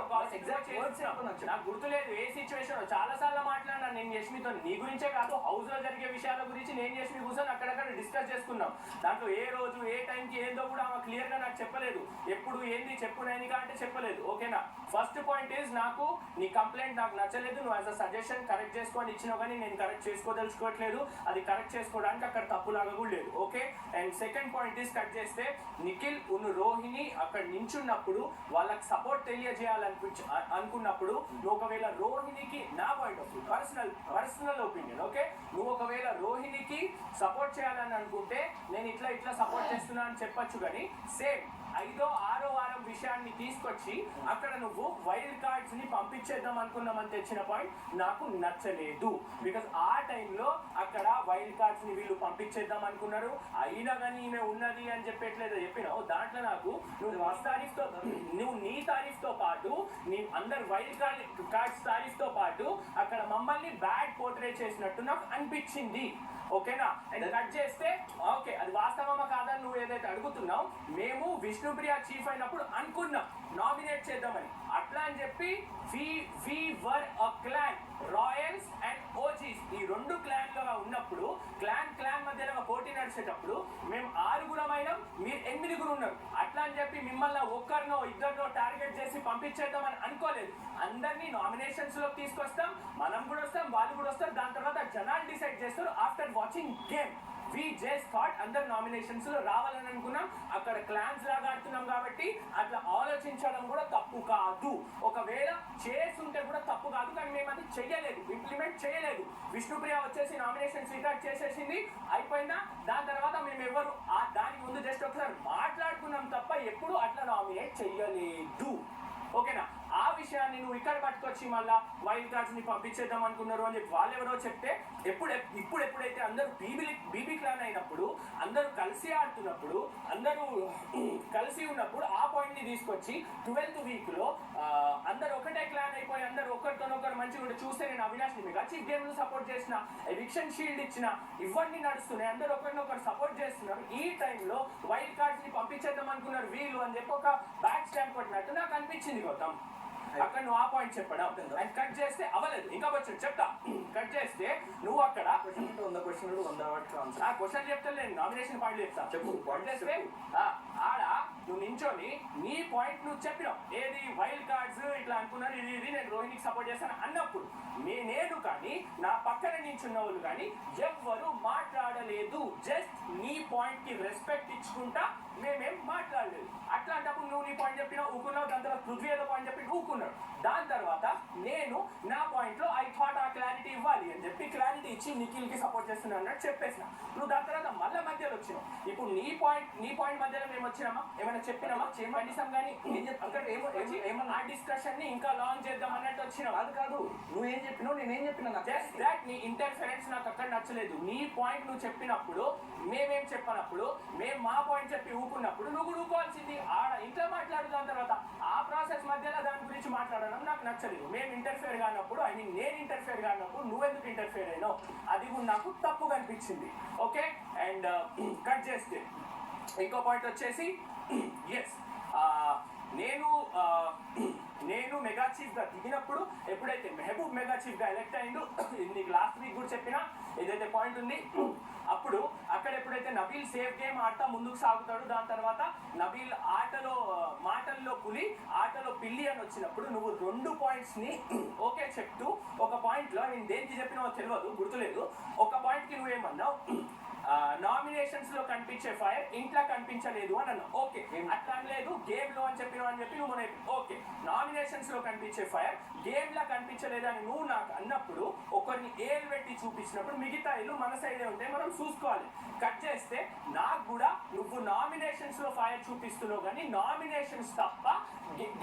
నాకు గుర్తులేదు ఏ సిచ్యువేషన్. చాలా సార్లు మాట్లాడినా నేను యశ్మితో, నీ గురించే కాదు హౌస్ లో జరిగే విషయాల గురించి నేను యశ్మి కూర్చొని అక్కడక్కడ డిస్కస్ చేసుకున్నాం. దాంట్లో ఏ రోజు ఏ టైంకి ఏందో కూడా ఆమె క్లియర్ గా నాకు చెప్పలేదు. ఎప్పుడు ఏంది చెప్పు నైనిగా అంటే చెప్పలేదు. ఓకేనా, ఫస్ట్ పాయింట్ ఈజ్ నాకు నీ కంప్లైంట్ నాకు నచ్చలేదు, నువ్వు యాజ్ అ సజెషన్ కరెక్ట్ చేసుకొని ఇచ్చినావు కానీ నేను కరెక్ట్ చేసుకోదలుచుకోవట్లేదు. అది కరెక్ట్ చేసుకోవడానికి అక్కడ తప్పులాగా కూడా లేదు. Okay, and second point is cut చేస్తే నిఖిల్ రోహిణి అక్కడ నించున్నప్పుడు వాళ్ళకి సపోర్ట్ అనుకున్నప్పుడు నువ్వు ఒకవేళ రోహిణికి, నా point of view personal opinion, okay, నువ్వు ఒకవేళ రోహిణికి సపోర్ట్ చేయాలని అనుకుంటే నేను ఇట్లా సపోర్ట్ చేస్తున్నా అని చెప్పొచ్చు. కానీ సేమ్ 5వ 6వ వారం విషయాన్ని తీసుకొచ్చి అక్కడ నువ్వు వైల్డ్ కార్డ్స్ ని పంపించేద్దాం అనుకున్నామని తెచ్చిన పాయింట్ నాకు నచ్చలేదు. బికాస్ ఆ టైంలో అక్కడ వైల్డ్ కార్డ్స్ ని వీళ్ళు పంపించేద్దాం అనుకున్నారు. అయినా కానీ ఈమె ఉన్నది అని చెప్పేట్లేదు చెప్పినావు. దాంట్లో నాకు నువ్వు నీ తారీఫ్ తో పాటు నీ అందరు వైల్డ్ కార్డ్స్ తారీఫ్ తో పాటు అక్కడ మమ్మల్ని బ్యాడ్ పోర్ట్రేట్ చేసినట్టు నాకు అనిపించింది. ఓకేనా, అండ్ కట్ చేస్తే ఓకే అది వాస్తవమా కాదని నువ్వు ఏదైతే అడుగుతున్నావు, మేము విష్ణుప్రియ చీఫ్ అయినప్పుడు అనుకున్నాం నామినేట్ చేద్దామని. అట్లా అని చెప్పి వి వర్ అ క్లాన్ రాయల్స్ అండ్ ఓజీస్ ఈ రెండు క్లాన్ లుగా ఉన్నప్పుడు క్లాన్ మధ్యలో ఒక పోటీ నడిచేటప్పుడు మేము 6 మీరు 8 ఉన్నారు. అట్లా అని చెప్పి మిమ్మల్ని ఒక్కరినో ఇద్దరినో టార్గెట్ చేసి పంపించేద్దామని అనుకోలేదు. అందరినీ నామినేషన్స్ లో తీసుకొస్తాం, మనం కూడా వస్తాం, వాళ్ళు కూడా వస్తారు. దాని తర్వాత జనాలు డిసైడ్ చేస్తారు after watching game. We just thought అందరు నామినేషన్స్ లో రావాలని అనుకున్నాం. అక్కడ క్లాన్స్ లాగా ఆడుతున్నాం కాబట్టి అట్లా ఆలోచించడం కూడా తప్పు కాదు. ఒకవేళ చేస్తుంటే కూడా తప్పు కాదు, కానీ మేము అది చెయ్యలేదు, ఇంప్లిమెంట్ చేయలేదు. విష్ణుప్రియ వచ్చేసి నామినేషన్స్ రికార్డ్ చేసేసింది, అయిపోయిందా. దాని తర్వాత మేము ఎవరు దానికి ముందు జస్ట్ ఒకసారి మాట్లాడుకున్నాం తప్ప ఎప్పుడు అట్లా నామినేట్ చెయ్యలేదు. ఓకేనా? ఆ విషయాన్ని నువ్వు ఇక్కడ పట్టుకొచ్చి మళ్ళా వైల్డ్ కార్డ్స్ ని పంపించేద్దాం అనుకున్నారు అని చెప్పి వాళ్ళెవరో చెప్తే ఎప్పుడైతే అందరూ బీబీ క్లాన్ అయినప్పుడు, అందరూ కలిసి ఆడుతున్నప్పుడు, అందరూ కలిసి ఉన్నప్పుడు ఆ పాయింట్ ని తీసుకొచ్చి 12th వీక్ లో అందరు ఒకటే క్లాన్ అయిపోయి అందరు ఒకరితోనొకరు మంచిగా ఉంటే చూస్తే నేను అవినాష్ ని చీఫ్ గేమ్ సపోర్ట్ చేసిన, ఎవిక్షన్ షీల్డ్ ఇచ్చిన, ఇవన్నీ నడుస్తున్నాయి, అందరు ఒకరినొకరు సపోర్ట్ చేస్తున్నారు. ఈ టైంలో వైల్డ్ కార్డ్స్ ని పంపించేద్దాం అనుకున్నారు వీళ్ళు అని చెప్పి ఒక బ్యాక్ స్టాంప్ కొట్టినట్టు నాకు అనిపించింది గౌతమ్. అక్కడ నువ్వు ఆ పాయింట్ చెప్పడం అండ్ కట్ చేస్తే అవ్వలేదు. ఇంకా వచ్చి చెప్తా, కట్ చేస్తే నువ్వు అక్కడ 100 క్వశ్చన్లు 100 వాటికి ఆన్సర్. ఆ క్వశ్చన్ చెప్తే నేను నామినేషన్ పాయింట్ చెప్తా. చెప్పు. పాయింట్ చేస్తే ఆడ నువ్వు నించొని నీ పాయింట్ నువ్వు చెప్పినావు, ఏది వైల్డ్ కార్డ్స్ ఇట్లా అనుకున్నారు, ఇది నేను రోహిణికి సపోర్ట్ చేస్తాను అన్నప్పుడు నేను కానీ నా పక్కన నించున్న వాళ్ళు కానీ ఎవ్వరు మాట్లాడలేదు. జస్ట్ నీ పాయింట్ కి రెస్పెక్ట్ ఇచ్చుకుంటా మేమేం మాట్లాడలేదు. అట్లాంటప్పుడు నువ్వు నీ పాయింట్ చెప్పినావు, ఊకున్నావు. దాని తర్వాత పృథ్వీ ఏదో పాయింట్ చెప్పి ఊకున్నాడు. దాని తర్వాత నేను నా పాయింట్ లో ఐ థాట్ ఆ క్లారిటీ ఇవ్వాలి అని చెప్పి క్లారిటీ ఇచ్చి నిఖిల్ కి సపోర్ట్ చేస్తున్నా అన్నట్టు చెప్పేసిన. నువ్వు దాని తర్వాత మళ్ళీ మధ్యలో వచ్చినావు. ఇప్పుడు నీ పాయింట్ మధ్యలో మేము వచ్చినామా, ఏమైనా చెప్పినామా కనీసం? కానీ అక్కడ ఏమన్నా ఆ డిస్కషన్ ని ఇంకా లాంచ్ చేద్దాం అన్నట్టు వచ్చినావు. అది కాదు, నువ్వేం చెప్పినావు నేనేం చెప్పినా. జస్ట్ దాట్ నీ ఇంటర్ఫరెన్స్ నాకు అక్కడ నచ్చలేదు. నీ పాయింట్ నువ్వు చెప్పినప్పుడు మేమేం చెప్పినప్పుడు మేము మా పాయింట్ చెప్పి ఊకున్నప్పుడు నువ్వు కూడా ఊకోవాల్సింది. ఆడ ఇంట్లో మాట్లాడు. దాని తర్వాత ఆ ప్రాసెస్ మధ్యలో దాని గురించి మాట్లాడడం నాకు నచ్చలేదు. మేము ఇంటర్ఫేర్ కానప్పుడు, ఐ మీన్ నేను ఇంటర్ఫేర్ కానప్పుడు నువ్వెందుకు ఇంటర్ఫేర్ అయినావు, అది కూడా నాకు తప్పుగా అనిపించింది. ఓకే, అండ్ కట్ చేస్తే ఇంకో పాయింట్ వచ్చేసి ఎస్, నేను మెగా చీఫ్ గా దిగినప్పుడు, ఎప్పుడైతే మెహబూబ్ మెగా చీఫ్ గా ఎలెక్ట్ అయిందో, నీకు లాస్ట్ వీక్ కూడా చెప్పినా ఏదైతే పాయింట్ ఉంది, అప్పుడు అక్కడ ఎప్పుడైతే నబీల్ సేఫ్ గేమ్ ఆడతా ముందుకు సాగుతాడు, దాని తర్వాత నబీల్ మాటల్లో పులి ఆటలో పిల్లి అని వచ్చినప్పుడు నువ్వు 2 పాయింట్స్ ని ఓకే చెప్తూ, ఒక పాయింట్ లో నేను దేనికి చెప్పినావో తెలియదు, గుర్తులేదు, ఒక పాయింట్ కి నువ్వేమన్నావు, నామినేషన్స్ లో కనిపించే ఫైర్ ఇంట్లో కనిపించలేదు అని అన్నావు. ఓకే, అట్లా లేదు గేమ్ లో అని చెప్పినావు అని చెప్పి నువ్వు ఓకే, నామినేషన్స్ లో కనిపించే ఫైర్ గేమ్ లా కనిపించలేదు అని నువ్వు నాకు అన్నప్పుడు, ఒకరిని ఏలు పెట్టి చూపించినప్పుడు మిగతా ఇల్లు మన సైడే ఉంటే మనం చూసుకోవాలి. కట్ చేస్తే నాకు కూడా నువ్వు నామినేషన్స్ లో ఫైర్ చూపిస్తున్నావు కానీ నామినేషన్స్ తప్ప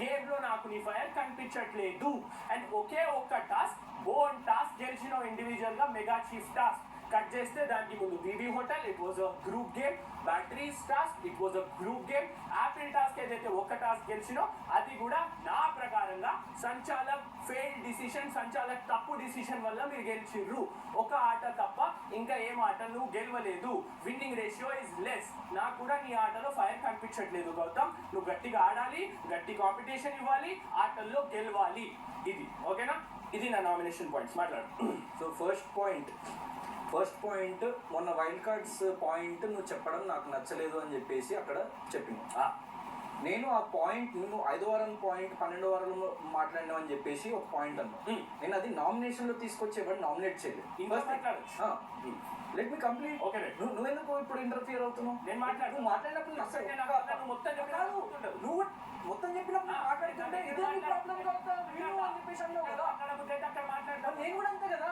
గేమ్ లో నాకు నీ ఫైర్ కనిపించట్లేదు. అండ్ ఒకే ఒక్క టాస్క్ బోన్ టాస్క్ గెలిచినావు ఇండివిజువల్ గా, మెగా చీఫ్ టాస్క్. కట్ చేస్తే దానికి ముందు BB hotel, it was a group game. Batteries task, it was a group game. Apple task ఏదైతే ఒక టాస్క్ గెలిచినో అది కూడా నా ప్రకారంగా సంచాలక్ ఫెయిల్ డిసిషన్, సంచాలక్ తప్పు డిసిషన్ వల్ల మీరు గెలిచిర్రు. ఒక ఆట తప్ప ఇంకా ఏం ఆట నువ్వు గెలవలేదు. Winning ratio is less. నాకు కూడా నీ ఆటలో ఫైర్ కనిపించట్లేదు గౌతమ్. నువ్వు గట్టిగా ఆడాలి, గట్టి కాంపిటీషన్ ఇవ్వాలి, ఆటల్లో గెలవాలి. ఇది ఓకేనా? ఇది నా నామినేషన్ పాయింట్స్. మాట్లాడు. సో ఫస్ట్ పాయింట్ మొన్న వైల్డ్ కార్డ్స్ పాయింట్ నువ్వు చెప్పడం నాకు నచ్చలేదు అని చెప్పేసి అక్కడ చెప్పినావు. నేను ఆ పాయింట్ నువ్వు 5వ వారం పాయింట్ 12వ వారంలో మాట్లాడినావు అని చెప్పేసి ఒక పాయింట్ అన్నావు. నేను అది నామినేషన్ లో తీసుకొచ్చేవాడు నామినేట్ చేయలేదు. Let me complete. ఓకే, నువ్వెందుకు ఇప్పుడు ఇంటర్ఫియర్ అవుతున్నావు? నేను మాట్లాడినప్పుడు నువ్వు మొత్తం చెప్పినప్పుడు మాట్లాడుతుంటే ఇదే ప్రాబ్లం కదా. నేను కూడా అంతే కదా,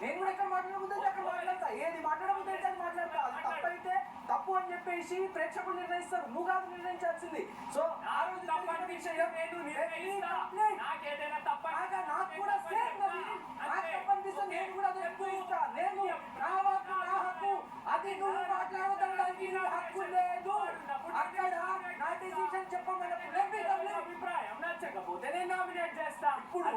నేను కూడా ఎక్కడ మాట్లాడబుద్ది అక్కడ మాట్లాడతా, ఏది మాట్లాడబుద్ది అయితే అది మాట్లాడతా. అది తప్పైతే తప్పు అని చెప్పేసి ప్రేక్షకులు నిర్ణయిస్తారు, నువ్వు కాదు నిర్ణయించాల్సింది. సో ఆ రోజు తప్పు అనిపించే నాకు కూడా తప్పనిపిస్తే నేను కూడా అది ఎక్కువ ఇస్తా. నేను నా హక్కు, అది నువ్వు మాట్లాడడానికి హక్కు లేదు. అక్కడ నా డిసిషన్ చెప్పమన్నప్పుడు అభిప్రాయం నచ్చకపోతే నేను నామినేట్ చేస్తా. ఇప్పుడు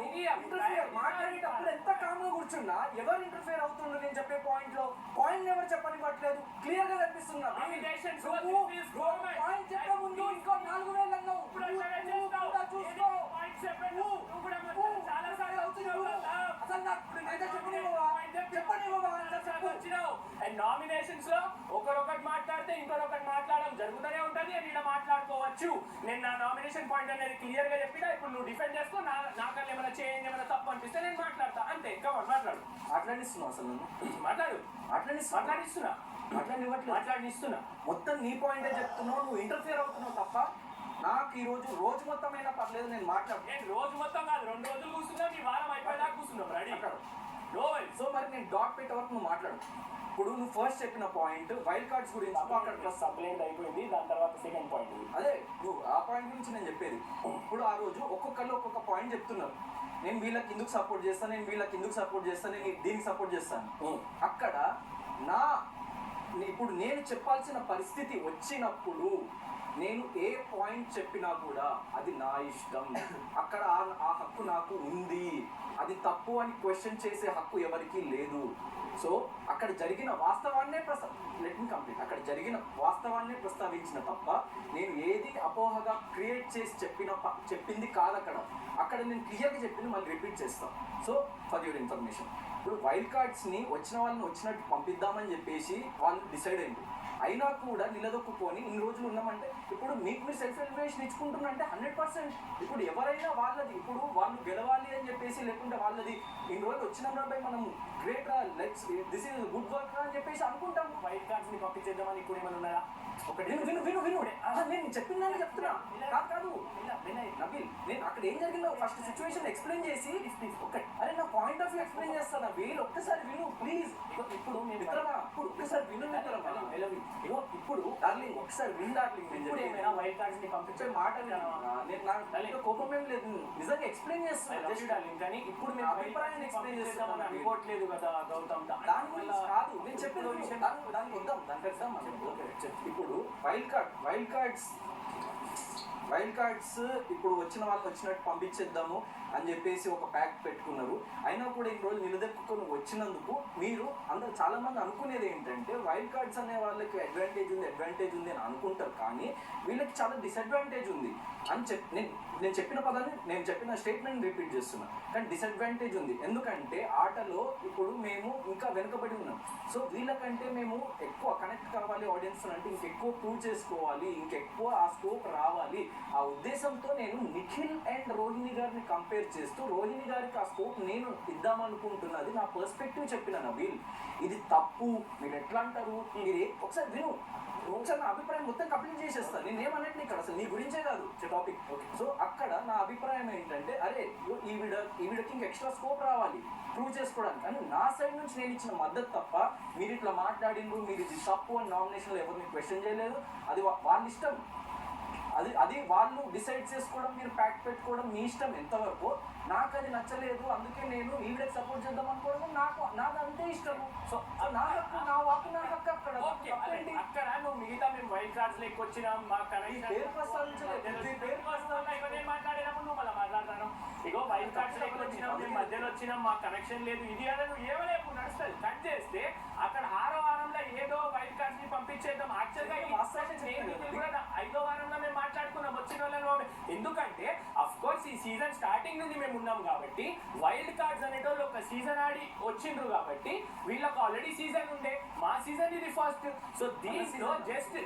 మాట్లాడేటప్పుడు ఎంత కామ్గా కూర్చున్నా ఎవరు ఇంటర్ఫేర్ అవుతుండ్రు నేను చెప్పే పాయింట్ లో? పాయింట్ ఎవరు చెప్పనివ్వట్లేదు, క్లియర్ గా కనిపిస్తున్నా. పాయింట్ చెప్పే ముందు ఇంకో 4000 అన్నావు, చూసుకో. చాలా సార్లు అవుతున్నావు. అండ్ నామినేషన్స్ లో ఒకరొకటి మాట్లాడితే ఇంకొకటి మాట్లాడడం జరుగుతూనే ఉంటది అండ్ ఇలా మాట్లాడుకోవచ్చు. నేను నా నామినేషన్ పాయింట్ అనేది క్లియర్ గా చెప్పినా, ఇప్పుడు నువ్వు డిఫెండ్ చేసుకో, నాకన్నా ఏమైనా చేంజ్ ఏమైనా తప్పు అనిపిస్తే నేను మాట్లాడతా అంతే. కమన్ మాట్లాడు. అట్లానిస్తున్నావు అసలు నన్ను మాట్లాడు. మాట్లాడిస్తున్నా మాట్లాడిస్తున్నా మొత్తం నీ పాయింటే చెప్తున్నావు, నువ్వు ఇంటర్ఫియర్ అవుతున్నావు తప్ప నాకు ఈ రోజు మొత్తమైనా పర్లేదు, నేను మాట్లాడు. నేను రోజు మొత్తం కాదు, 2 రోజులు కూర్చున్నా, నీ వారం అయిపోయేదాకా కూర్చున్నావు రెడీ. సో మరి నేను డాట్ పెట్టే వరకు నువ్వు మాట్లాడు. ఇప్పుడు నువ్వు ఫస్ట్ చెప్పిన పాయింట్ వైల్డ్ కార్డ్స్ గురించి అక్కడ ప్లస్ కంప్లైంట్ అయిపోయింది, దాని తర్వాత సెకండ్ పాయింట్. అదే నువ్వు ఆ పాయింట్ గురించి నేను చెప్పేది. ఇప్పుడు ఆ రోజు ఒక్కొక్కళ్ళు ఒక్కొక్క పాయింట్ చెప్తున్నారు. నేను వీళ్ళకి ఎందుకు సపోర్ట్ చేస్తాను, నేను వీళ్ళకి ఎందుకు సపోర్ట్ చేస్తాను, నేను దీనికి సపోర్ట్ చేస్తాను. అక్కడ ఇప్పుడు నేను చెప్పాల్సిన పరిస్థితి వచ్చినప్పుడు నేను ఏ పాయింట్ చెప్పినా కూడా అది నా ఇష్టం. అక్కడ ఆ హక్కు నాకు ఉంది. అది తప్పు అని క్వశ్చన్ చేసే హక్కు ఎవరికీ లేదు. సో అక్కడ జరిగిన వాస్తవాన్నే అక్కడ జరిగిన వాస్తవాన్నే ప్రస్తావించిన తప్ప నేను ఏది అపోహగా క్రియేట్ చేసి చెప్పింది కాదు. అక్కడ నేను క్లియర్గా చెప్పింది మళ్ళీ రిపీట్ చేస్తాను. సో ఫర్ యువర్ ఇన్ఫర్మేషన్, ఇప్పుడు వైల్డ్ కార్డ్స్ని వచ్చిన వాళ్ళని వచ్చినట్టు పంపిద్దామని చెప్పేసి వాళ్ళు డిసైడ్ అయింది. అయినా కూడా నిలదొక్కుని ఇన్ని రోజులు ఉన్నామంటే ఇప్పుడు మీరు సెల్ఫ్ ఎలిమినేషన్ ఇచ్చుకుంటున్నారంటే 100%. ఇప్పుడు ఎవరైనా వాళ్ళది, ఇప్పుడు వాళ్ళు గెలవాలి అని చెప్పేసి, లేకుంటే వాళ్ళది ఇన్ని రోజులు వచ్చిన మనం గ్రేట్ రా, let's this is good work అని చెప్పేసి అనుకుంటాము. వైల్డ్ కార్డ్స్ ని పంపించేద్దామని ఇప్పుడు ఏమైనా ఉన్నారా? ఒకటి నేను చెప్పిందని చెప్తున్నా కాదు నబీల్. నేను అక్కడ ఏం జరిగిందో ఫస్ట్ సిచ్యువేషన్ ఎక్స్ప్లెయిన్ చేసి అరే నా పాయింట్ ఆఫ్ వ్యూ ఎక్స్ప్లెయిన్ చేస్తాను. వీళ్ళు ఒక్కసారి విను ప్లీజ్. ఇప్పుడు మిత్రమా, ఇప్పుడు ఒక్కసారి విను మిత్రమా. ఇప్పుడు డార్లింగ్ ఒకసారి విన్ డార్లింగ్. ఇప్పుడు ఏమైనా వైల్డ్ కార్డ్స్ ని పంపించే మాట నాకు కోపం ఏం లేదు, నిజంగా ఎక్స్ప్లెయిన్ చేస్తాను డార్లింగ్. కానీ ఇప్పుడు మేము అభిప్రాయాన్ని ఎక్స్ప్లెయిన్ చేస్తామని అనుకోవట్లేదు కదా గౌతమ్. దాని వల్ల కాదు నేను చెప్పిన విషయం, దానికి వద్దాం, దానికి వద్దాం. ఇప్పుడు వైల్డ్ కార్డ్స్ ఇప్పుడు వచ్చిన వాళ్ళకి వచ్చినట్టు పంపించేద్దాము అని చెప్పేసి ఒక ప్యాక్ పెట్టుకున్నారు. అయినా కూడా ఈ రోజు నిలదొక్కుని వచ్చినందుకు మీరు అందరూ చాలా మంది అనుకునేది ఏంటంటే వైల్డ్ కార్డ్స్ అనే వాళ్ళకి అడ్వాంటేజ్ ఉంది అని అనుకుంటారు. కానీ వీళ్ళకి చాలా డిసడ్వాంటేజ్ ఉంది అని నేను చెప్పిన పదాన్ని, నేను చెప్పిన స్టేట్మెంట్ రిపీట్ చేస్తున్నా. కానీ డిసడ్వాంటేజ్ ఉంది. ఎందుకంటే ఆటలో ఇప్పుడు మేము ఇంకా వెనుకబడి ఉన్నాం. సో వీళ్ళకంటే మేము ఎక్కువ కనెక్ట్ కావాలి ఆడియన్స్ అంటే, ఇంకెక్కువ ప్రూవ్ చేసుకోవాలి, ఇంకెక్కువ ఆ స్కోప్ రావాలి. ఆ ఉద్దేశంతో నేను నిఖిల్ అండ్ రోహిణి గారిని కంపేర్ చేస్తూ రోహిణి గారికి ఆ స్కోప్ నేను ఇద్దామనుకుంటున్నది నా పర్స్పెక్టివ్ చెప్పిన నబీల్. ఇది తప్పు, మీరు ఎట్లా అంటారు, మీరు ఒకసారి విను, ఒకసారి నా అభిప్రాయం మొత్తం కంప్లీట్ చేసేస్తాను. నేనేమన్నట్టు ఇక్కడ అసలు నీ గురించే కాదు టాపిక్. సో అక్కడ నా అభిప్రాయం ఏంటంటే, అరే ఈవిడకి ఇంక ఎక్స్ట్రా స్కోప్ రావాలి ప్రూవ్ చేసుకోవడానికి అని నా సైడ్ నుంచి నేను ఇచ్చిన మద్దతు తప్ప మీరు ఇట్లా మాట్లాడిండ్రు, మీరు ఇది తప్పు అని నామినేషన్లో ఎవరిని క్వశ్చన్ చేయలేదు. అది వాళ్ళ ఇష్టం, అది వాళ్ళు డిసైడ్ చేసుకోవడం, మీరు ప్యాక్ పెట్టుకోవడం మీ ఇష్టం ఎంతవరకు. నాకు అది నచ్చలేదు, అందుకే నేను ఈవిడకి సపోర్ట్ చేద్దాం అనుకోవడం నాకు అంతే ఇష్టము. సో నా హక్కు, నా వాకు, నా హక్కు. అక్కడ అక్కడ నువ్వు మిగతా మేము వైల్డ్ కార్డ్స్ లెక్క వచ్చినాం, మా పేరు ప్రస్తావించలేదు, మాట్లాడినప్పుడు నువ్వు మళ్ళీ మాట్లాడతాను. ఇగో వైల్డ్ కార్డ్స్ లెక్క వచ్చినాం, మేము మధ్యలో వచ్చినాం, మా కనెక్షన్ లేదు, ఇది అలా నువ్వు ఏమలేపు నడుస్తుంది. కట్ చేస్తే అక్కడ 6వ వారంలో ఏదో వైల్డ్ కార్డ్స్ ని పంపించేద్దాం. యాక్చువల్గా 5వ వారంలో మేము మాట్లాడుకున్నాం వచ్చిన వాళ్ళని. ఎందుకంటే అఫ్ కోర్స్ ఈ సీజన్ స్టార్టింగ్ నుండి మేము ఉన్నాం కాబట్టి వైల్డ్ కార్డ్స్ అనేటోళ్ళు ఒక సీజన్ ఆడి వచ్చిండ్రు కాబట్టి వీళ్ళకి ఆల్రెడీ సీజన్ ఉండే. మా సీజన్ ఇది ఫస్ట్. సో దీంట్లో జస్ట్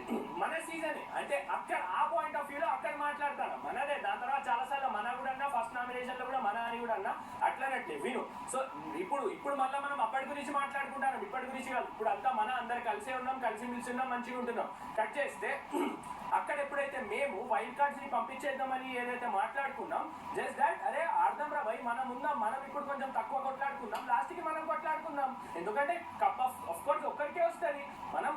మన సీజన్ అంటే అక్కడ ఆ పాయింట్ ఆఫ్ వ్యూలో అక్కడ మాట్లాడతాను మనదే. దాని తర్వాత చాలాసార్లు మన కూడా అన్నా, ఫస్ట్ నామినేషన్ లో కూడా మన అని కూడా అన్నా, అట్లనట్లే విను. సో ఇప్పుడు మళ్ళీ మనం అప్పటి గురించి మాట్లాడుకుంటాను, ఇప్పటి గురించి కాదు. ఇప్పుడు అంతా అందరు కలిసే ఉన్నాం, కలిసి మిలిసి ఉన్నాం, మంచిగా ఉంటున్నాం. కట్ చేస్తే అక్కడ ఎప్పుడైతే మేము వైల్డ్ కార్డ్స్ ని పంపించేద్దామని ఏదైతే మాట్లాడుకున్నాం, జస్ట్ దాట్ అరే ఆడదాం రా భయ్, మనం ఉందాం, మనం ఇప్పుడు కొంచెం తక్కువ కొట్లాడుకుందాం, లాస్ట్ కి మనం కొట్లాడుకుందాం. ఎందుకంటే కప్ ఆఫ్ కోర్స్ ఒక్కరికే వస్తుంది, మనం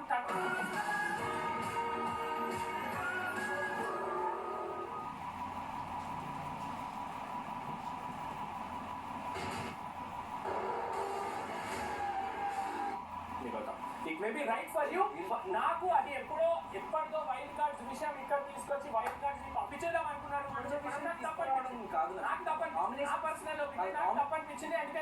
it may be right for you. నాకు అది ఎప్పటిదో వైల్డ్ కార్డ్స్ విషయం ఇక్కడ తీసుకొచ్చి వైల్డ్ కార్డ్స్ ని పంపించేద్దాం అనుకున్నాను. నాకు తప్పనిపించింది, అందుకే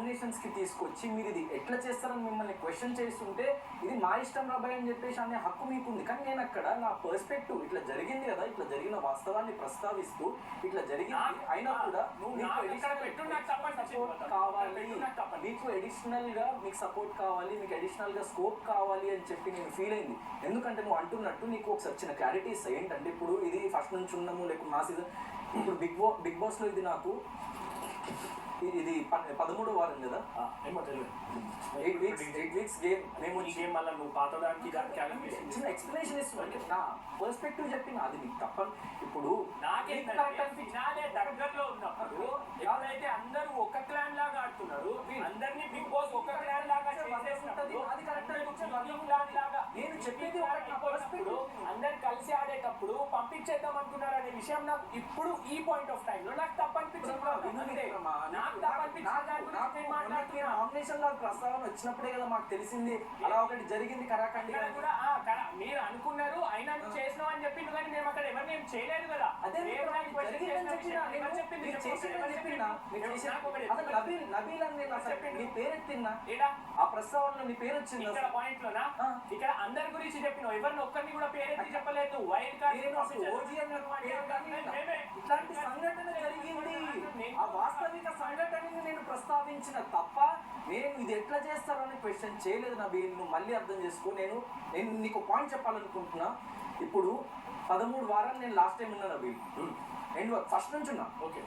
నామినేషన్స్ కి తీసుకొచ్చి మీరు ఇది ఎట్లా చేస్తారని మిమ్మల్ని క్వశ్చన్ చేస్తుంటే ఇది మా ఇష్టం రాబాయ్ అని చెప్పేసి అనే హక్కు మీకుంది. కానీ నేను అక్కడ నా పర్స్పెక్టివ్ ఇట్లా జరిగింది కదా, ఇట్లా జరిగిన వాస్తవాన్ని ప్రస్తావిస్తూ ఇట్లా జరిగింది అయినా కూడా సపోర్ట్ కావాలి, మీకు అడిషనల్ గా మీకు సపోర్ట్ కావాలి, మీకు అడిషనల్ గా స్కోప్ కావాలి అని చెప్పి నేను ఫీల్ అయింది. ఎందుకంటే నువ్వు అంటున్నట్టు నీకు ఒకసారి చిన్న క్లారిటీ ఇస్తా. ఏంటంటే ఇప్పుడు ఇది ఫస్ట్ నుంచి ఉన్నాము లేకపోతే మా సీజన్, ఇప్పుడు బిగ్ బాస్ లో ఇది నాకు ఇది 13వ వారం కదా, ఏమో తెలియదు. 8 వీక్స్ గేమ్ మేము ఈ గేమ్ వల్ల నువ్వు పాతదానికి చిన్న ఎక్స్ప్లెనేషన్ ఇస్తున్నాను. నా పర్స్పెక్టివ్ చెప్పిన అది నీకు తప్ప. ఇప్పుడు దగ్గరలో ఉన్నప్పుడు ఎవరైతే అందరూ ఒక క్లాన్ లాగా ఆడుతున్నారు, అందరినీ బిగ్ బాస్ ఒక క్లాన్ లాగా చేసేసినప్పుడు అది కరెక్ట్ నేను చెప్పేది అందరు కలిసి ఆడేటప్పుడు పంపించేద్దాం అనుకున్నారు అనే విషయం నాకు ఇప్పుడు ఈ పాయింట్ ఆఫ్ టైం లో నాకు తప్పనిపించింది. నామినేషన్ లో ప్రస్తావన వచ్చినప్పుడే కదా మాకు తెలిసింది అలా ఒకటి జరిగింది కరాఖండి కూడా. మీరు అనుకున్నారు అయినా చేసినావు అని చెప్పిండు, కానీ మేము అక్కడ ఎవరిని ఏం చేయలేదు కదా. అదే నబీల్ అని నీ పేరెత్తిన్నా ఆ ప్రస్తావనలో నీ పేరు వచ్చింది. ఇక్కడ పాయింట్ లోనా ఇక్కడ అందరి గురించి చెప్పిన ఎవరిని ఒక్కరిని కూడా పేరెత్తి చెప్పలేదు. వైల్డ్ కార్డ్ ఇట్లాంటి సంఘటన జరిగింది, ఆ వాస్తవిక సంఘటనని నేను ప్రస్తావించిన తప్ప నేను ఇది ఎట్లా చేస్తారని క్వశ్చన్ చేయలేదు. నా నువ్వు మళ్ళీ అర్థం చేసుకో. నేను నీకు పాయింట్ చెప్పాలనుకుంటున్నా. ఇప్పుడు 13 వారాలు నేను లాస్ట్ టైం ఉన్నా నబీల్, ఎండ్ ఫస్ట్ నుంచి ఉన్నా. ఓకే,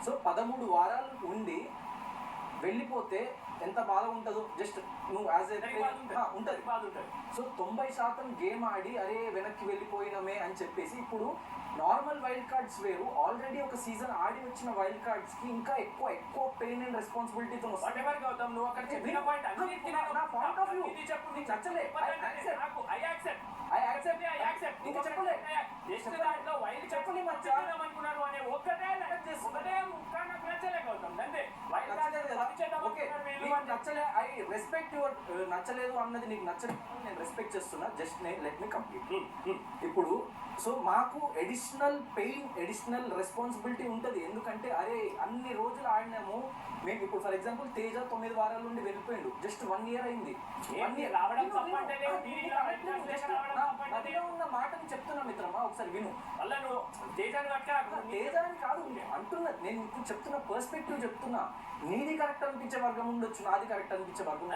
సో 13 వారాలు ఉండి వెళ్ళిపోతే ఎంత బాధ ఉంటుందో జస్ట్ నువ్వు యాజ్ ఏ ఉంటుంది. సో 90% గేమ్ ఆడి అరే వెనక్కి వెళ్ళిపోయినమే అని చెప్పేసి ఇప్పుడు నార్మల్ వైల్డ్ కార్డ్స్ వేరు, ఆల్రెడీ ఒక సీజన్ ఆడి వచ్చిన వైల్డ్ కార్డ్స్ కి ఇంకా ఎక్కువ పెయిన్ అండ్ రెస్పాన్సిబిలిటీతో వస్తాయి. నచ్చలేదు అన్నది నీకు నచ్చలేదు, నేను రెస్పెక్ట్ చేస్తున్నా. Just let me complete. ఇప్పుడు సో మాకు ఎడిషనల్ పెయిన్, ఎడిషనల్ రెస్పాన్సిబిలిటీ ఉంటుంది. ఎందుకంటే అరే అన్ని రోజులు ఆడినాము మేము. ఇప్పుడు ఫర్ ఎగ్జాంపుల్ తేజ 9 వారాల నుండి వెళ్ళిపోయిండు, జస్ట్ 1 year అయింది. 1 year ఉన్న మాటని చెప్తున్నా మిత్రమా, ఒకసారి విను. తేజాన్ని కాదు అంటున్నా, నేను ఇప్పుడు చెప్తున్న పర్స్పెక్టివ్ చెప్తున్నా. నీది కరెక్ట్ అనిపించే వర్గం ఉండొచ్చు, నాది కరెక్ట్ అనిపించే వర్గం.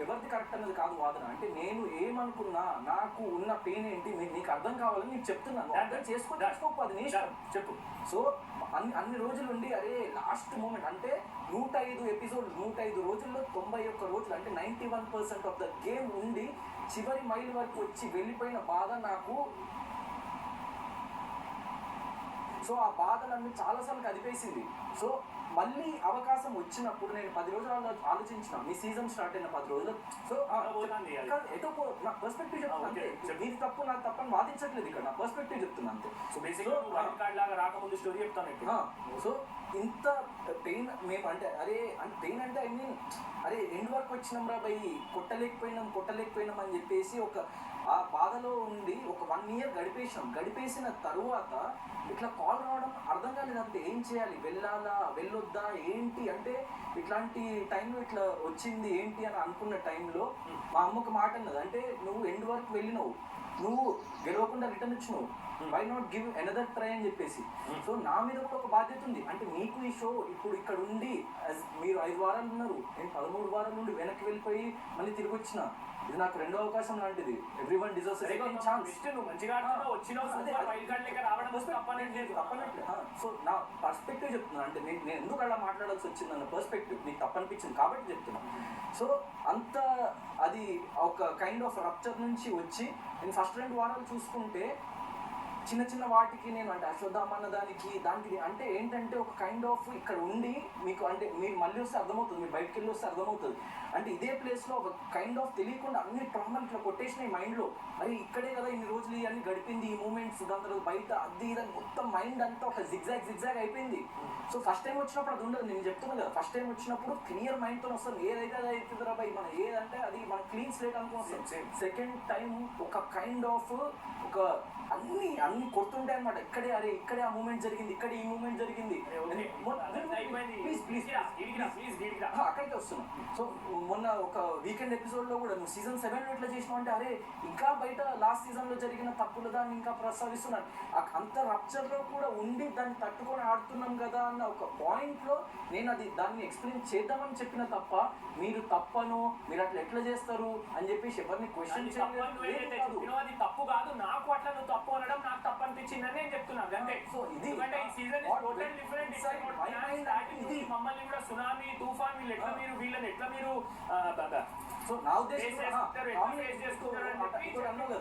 ఎవరిది కరెక్ట్ అన్నది కాదు వాదన. అంటే నేను ఏమనుకున్నా, నాకు ఉన్న పెయిన్ ఏంటి నీకు అర్థం కావాలని నీకు చెప్తున్నాను. అర్థం చేసుకోకపోతే నీ ఇష్టం చెప్పు. సో అన్ని రోజులు ఉండి అరే లాస్ట్ మూమెంట్ అంటే 105 ఎపిసోడ్లు, 105 రోజుల్లో 91 రోజులు అంటే 91% ఆఫ్ ద గేమ్ ఉండి చివరి మైల్ వరకు వచ్చి వెళ్ళిపోయిన బాధ నాకు. సో ఆ బాధలన్నీ చాలాసార్లు కదిపేసింది. సో మళ్ళీ అవకాశం వచ్చినప్పుడు నేను 10 రోజులు ఆలోచించిన, మీ సీజన్ స్టార్ట్ అయిన 10 రోజులు. సో ఎటో నా పర్స్పెక్టివ్ చెప్తున్నా అంతే. నీది తప్పు నాకు తప్పని వాదించట్లేదు ఇక్కడ, నా పర్స్పెక్టివ్ చెప్తున్నా అంతే. సో బేసిక్గా రాకముందు స్టోరీ చెప్తాను. సో ఇంత పెయిన్ మేము అంటే అరే అంటే పెయిన్ అంటే ఐ మీన్ అరే ఎండ్ వరకు వచ్చినాం రా బై, కొట్టలేకపోయినాం అని చెప్పేసి ఒక ఆ బాధలో ఉండి ఒక 1 year గడిపేసిన తరువాత ఇట్లా కాల్ రావడం అర్థం కాలేదంటే ఏం చేయాలి, వెళ్ళొద్దా ఏంటి అంటే ఇట్లాంటి టైంలో ఇట్లా వచ్చింది ఏంటి అని అనుకున్న టైంలో మా అమ్మ ఒక మాట అన్నది. అంటే నువ్వు ఎండ్ వరకు వెళ్ళినావు, నువ్వు గెలవకుండా రిటర్న్ వచ్చినావు, why not give another try అని చెప్పేసి. సో నా మీద కూడా ఒక బాధ్యత ఉంది. అంటే మీకు ఈ షో ఇప్పుడు ఇక్కడ ఉండి మీరు 5 వారాలు ఉన్నారు, నేను 13 వారాల నుండి వెనక్కి వెళ్ళిపోయి మళ్ళీ తిరిగి వచ్చిన. ఇది నాకు 2వ అవకాశం లాంటిది. Everyone deserves second chance. తప్పనట్లేదు. సో నా పర్స్పెక్టివ్ చెప్తున్నా. అంటే నేను ఎందుకు అలా మాట్లాడాల్సి వచ్చింది అన్న పర్స్పెక్టివ్ నీకు తప్పనిపించింది కాబట్టి చెప్తున్నా. సో అంత అది ఒక కైండ్ ఆఫ్ రప్చర్ నుంచి వచ్చి నేను ఫస్ట్ 2 వారాలు చూసుకుంటే చిన్న వాటికి నేను అంటే అశ్వత్థామన్న దానికి అంటే ఏంటంటే ఒక కైండ్ ఆఫ్ ఇక్కడ ఉండి మీకు అంటే మీరు మళ్ళీ వస్తే అర్థమవుతుంది, మీరు బయటకు వెళ్ళి వస్తే అర్థమవుతుంది. అంటే ఇదే ప్లేస్లో ఒక కైండ్ ఆఫ్ తెలియకుండా అన్ని ట్రామాలు ఇట్లా కొట్టేసినాయి మైండ్లో. అరే ఇక్కడే కదా ఇన్ని రోజులు ఇవన్నీ గడిపింది, ఈ మూమెంట్స్, దాని తర్వాత బయట అది ఇదని మొత్తం మైండ్ అంతా ఒక జిగ్జాగ్ అయిపోయింది. సో ఫస్ట్ టైం వచ్చినప్పుడు అది ఉండదు. నేను చెప్తున్నాను కదా, ఫస్ట్ టైం వచ్చినప్పుడు క్లియర్ మైండ్తో వస్తాం, ఏదైతే అది అవుతుంది రా బై, మన ఏదంటే అది మన క్లీన్ స్లేట్ అనుకుని వస్తాం. సెకండ్ టైం ఒక కైండ్ ఆఫ్ ఒక అన్ని అన్ని కొడుతుంటాయి అనమాట. ఇక్కడే అరే ఇక్కడే ఆ మూమెంట్ జరిగింది, ఇక్కడ ఈ మూమెంట్ జరిగింది. అక్కడికి వస్తున్నా. సో మొన్న ఒక వీకెండ్ ఎపిసోడ్ లో కూడా నువ్వు సీజన్ 7 లో ఇట్లా చేసినావు అంటే అరే ఇంకా బయట లాస్ట్ సీజన్ లో జరిగిన తప్పులు దాన్ని ఇంకా ప్రస్తావిస్తున్నాను. అంత రప్చర్ లో కూడా ఉండి దాన్ని తట్టుకొని ఆడుతున్నాం కదా అన్న ఒక పాయింట్ లో నేను దాన్ని ఎక్స్ప్లెయిన్ చేద్దామని చెప్పిన తప్ప మీరు తప్పను మీరు అట్లా ఎట్లా చేస్తారు అని చెప్పేసి ఎవరిని క్వశ్చన్ అది తప్పు కాదు, నాకు అట్లా నువ్వు తప్పు అనడం నాకు తప్పు అనిపించింది అని నేను చెప్తున్నాను అంతే. సో ఇది ఈ సీజన్ టోటల్ డిఫరెంట్. మమ్మల్ని కూడా సునామీ తుఫాన్ వీళ్ళని ఎట్లా మీరు సో నా ఉద్దేశం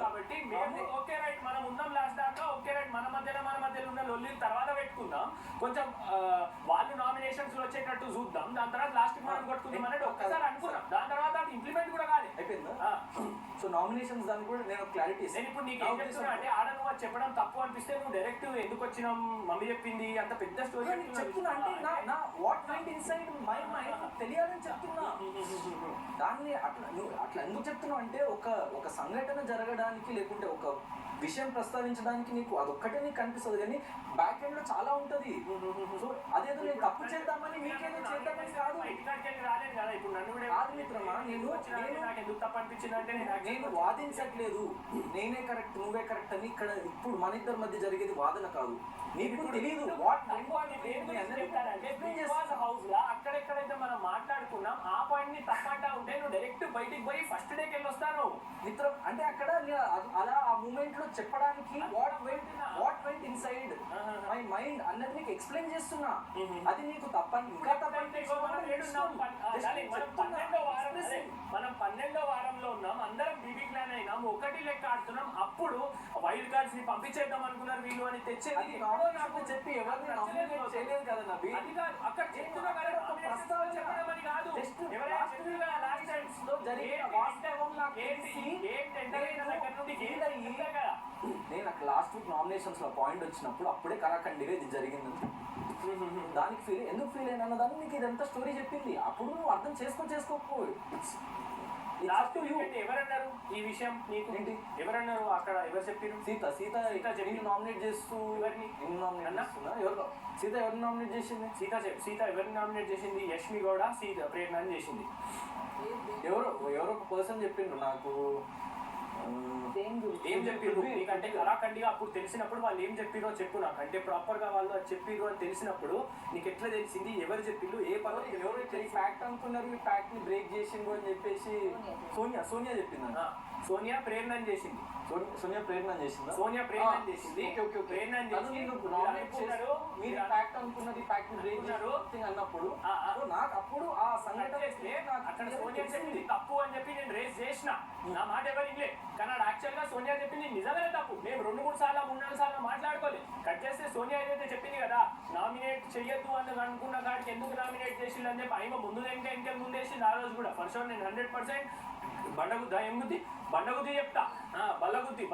కాబట్టి మేము ఓకే రైట్ మనం ఉన్నాం లాస్ట్ దాకా, ఓకే రైట్ మన మధ్యలో ఉన్న లొల్లి తర్వాత పెట్టుకుందాం, కొంచెం వాళ్ళు నామినేషన్స్ లో వచ్చేటట్టు చూద్దాం, దాని తర్వాత లాస్ట్ మనం కొట్టుకుందాం అనేది ఒక్కసారి అనుకున్నాం. దాని తర్వాత అది ఇంప్లిమెంట్ కూడా కాదు అయిపోయిందా. సో నామినేషన్స్ దాన్ని కూడా నేను క్లారిటీ నేను ఇప్పుడు నీకు ఏం చెప్తున్నా అంటే ఆడ నువ్వు అది చెప్పడం తప్పు అనిపిస్తే నువ్వు డైరెక్ట్ ఎందుకు వచ్చినాం మమ్మీ చెప్పింది అంత పెద్ద స్టోరీ చెప్తున్నా అంటే నా what went inside my mind తెలియాలని చెప్తున్నా. దాన్ని అట్లా ఎందుకు చెప్తున్నావు అంటే ఒక సంఘటన జరగడానికి లేకుంటే ఒక విషయం ప్రస్తావించడానికి నీకు అదొక్కటే నీకు కనిపిస్తుంది, కానీ బ్యాక్ ఎండ్ లో చాలా ఉంటది. సో అదేదో నేను తప్పు చేద్దామని మీకేదో చేద్దామని కాదు. కాదు మిత్రమా, నేను వాదించట్లేదు నేనే కరెక్ట్ నువ్వే కరెక్ట్ అని. ఇక్కడ ఇప్పుడు మన ఇద్దరి మధ్య జరిగేది వాదన కాదు. నీకు తెలియదు హౌస్ లా అక్కడెక్కడైతే మనం మాట్లాడుకున్నాం ఆ పాయింట్ ని తప్పంటా ఉంటే నువ్వు డైరెక్ట్ బయటికి పోయి ఫస్ట్ డేకి వెళ్ళి వస్తాను మిత్రం. అంటే అక్కడ అలా ఆ మూమెంట్ లో చెప్పడానికి what went inside my mind అన్నది నీకు ఎక్స్ప్లెయిన్ చేస్తున్నా. అది నీకు తప్పని ఇంకా మనం 12వ వారంలో ఉన్నాం, అందరం బీబీ ప్లాన్ అయినాం, ఒకటి లెక్క ఆడుతున్నాం. అప్పుడు వైల్డ్ కార్డ్స్ ని పంపించేద్దాం అనుకున్నారు వీళ్ళు అని తెచ్చేది నాకు చెప్పి ఎవరిని చేయలేదు కదా నబీ. అది కాదు అక్కడ చెప్తున్నా చెప్పడమని కాదు, నేను నాకు లాస్ట్ వీక్ నామినేషన్స్ లో పాయింట్ వచ్చినప్పుడు అప్పుడే కరాఖండిగా ఇది జరిగింది. దానికి ఎందుకు ఫీల్ అయినా అన్నదాన్ని నీకు ఇదంతా స్టోరీ చెప్పింది. అప్పుడు నువ్వు అర్థం చేసుకోకపోయి ఎవరన్నారు ఈ విషయం నీకు ఏంటి ఎవరన్నారు అక్కడ ఎవరు చెప్పారు? సీత నామినేట్ చేస్తూ సీత ఎవరిని నామినేట్ చేసింది? సీత ఎవరిని నామినేట్ చేసింది? యష్మి గౌడ ప్రేరణ అని చేసింది. ఎవరో ఒక పర్సన్ చెప్పిండ్రు నాకు. ఏం చెప్పిర్రు నీకంటే కరాఖండిగా అప్పుడు తెలిసినప్పుడు వాళ్ళు ఏం చెప్పిరో చెప్పు నాకు. అంటే ప్రాపర్ గా వాళ్ళు అది చెప్పిర్రు అని తెలిసినప్పుడు నీకు ఎట్లా తెలిసింది? ఎవరు చెప్పిర్రు? ఏ పదవి ఎవరు ఫ్యాక్ట్ అనుకున్నారు, ఈ ఫ్యాక్ట్ ని బ్రేక్ చేసిండ్రు అని చెప్పేసి సోనియా చెప్పింది. సోనియా ప్రేరణ చేసింది. సోనియా ప్రేరణ చేసింది. ప్రేరణ మీరు ఫ్యాక్ట్ అనుకున్నది ఫ్యాక్ట్ బ్రేక్ అన్నప్పుడు నాకు అప్పుడు ఆ సంఘటన చేస్తే అక్కడ సోనియా చెప్పింది తప్పు అని చెప్పి నేను రేస్ చేసిన. నా మాట ఎవరు ఇల్లే, కానీ యాక్చువల్ గా సోనియా చెప్పింది నిజంగానే తప్పు. మేము 2-3 సార్లు 3-4 సార్లు మాట్లాడుకోలేదు. కట్ చేస్తే సోనియా ఏదైతే చెప్పింది కదా నామినేట్ చెయ్యొద్దు అని అనుకున్న కాడికి ఎందుకు నామినేట్ చేసిండు అని చెప్పి ఆయన ముందు ఎంకెల్ ముందేసింది. ఆ రోజు కూడా ఫస్ట్ నేను 100% బండగుద్ది చెప్తా, బల్లగుద్ది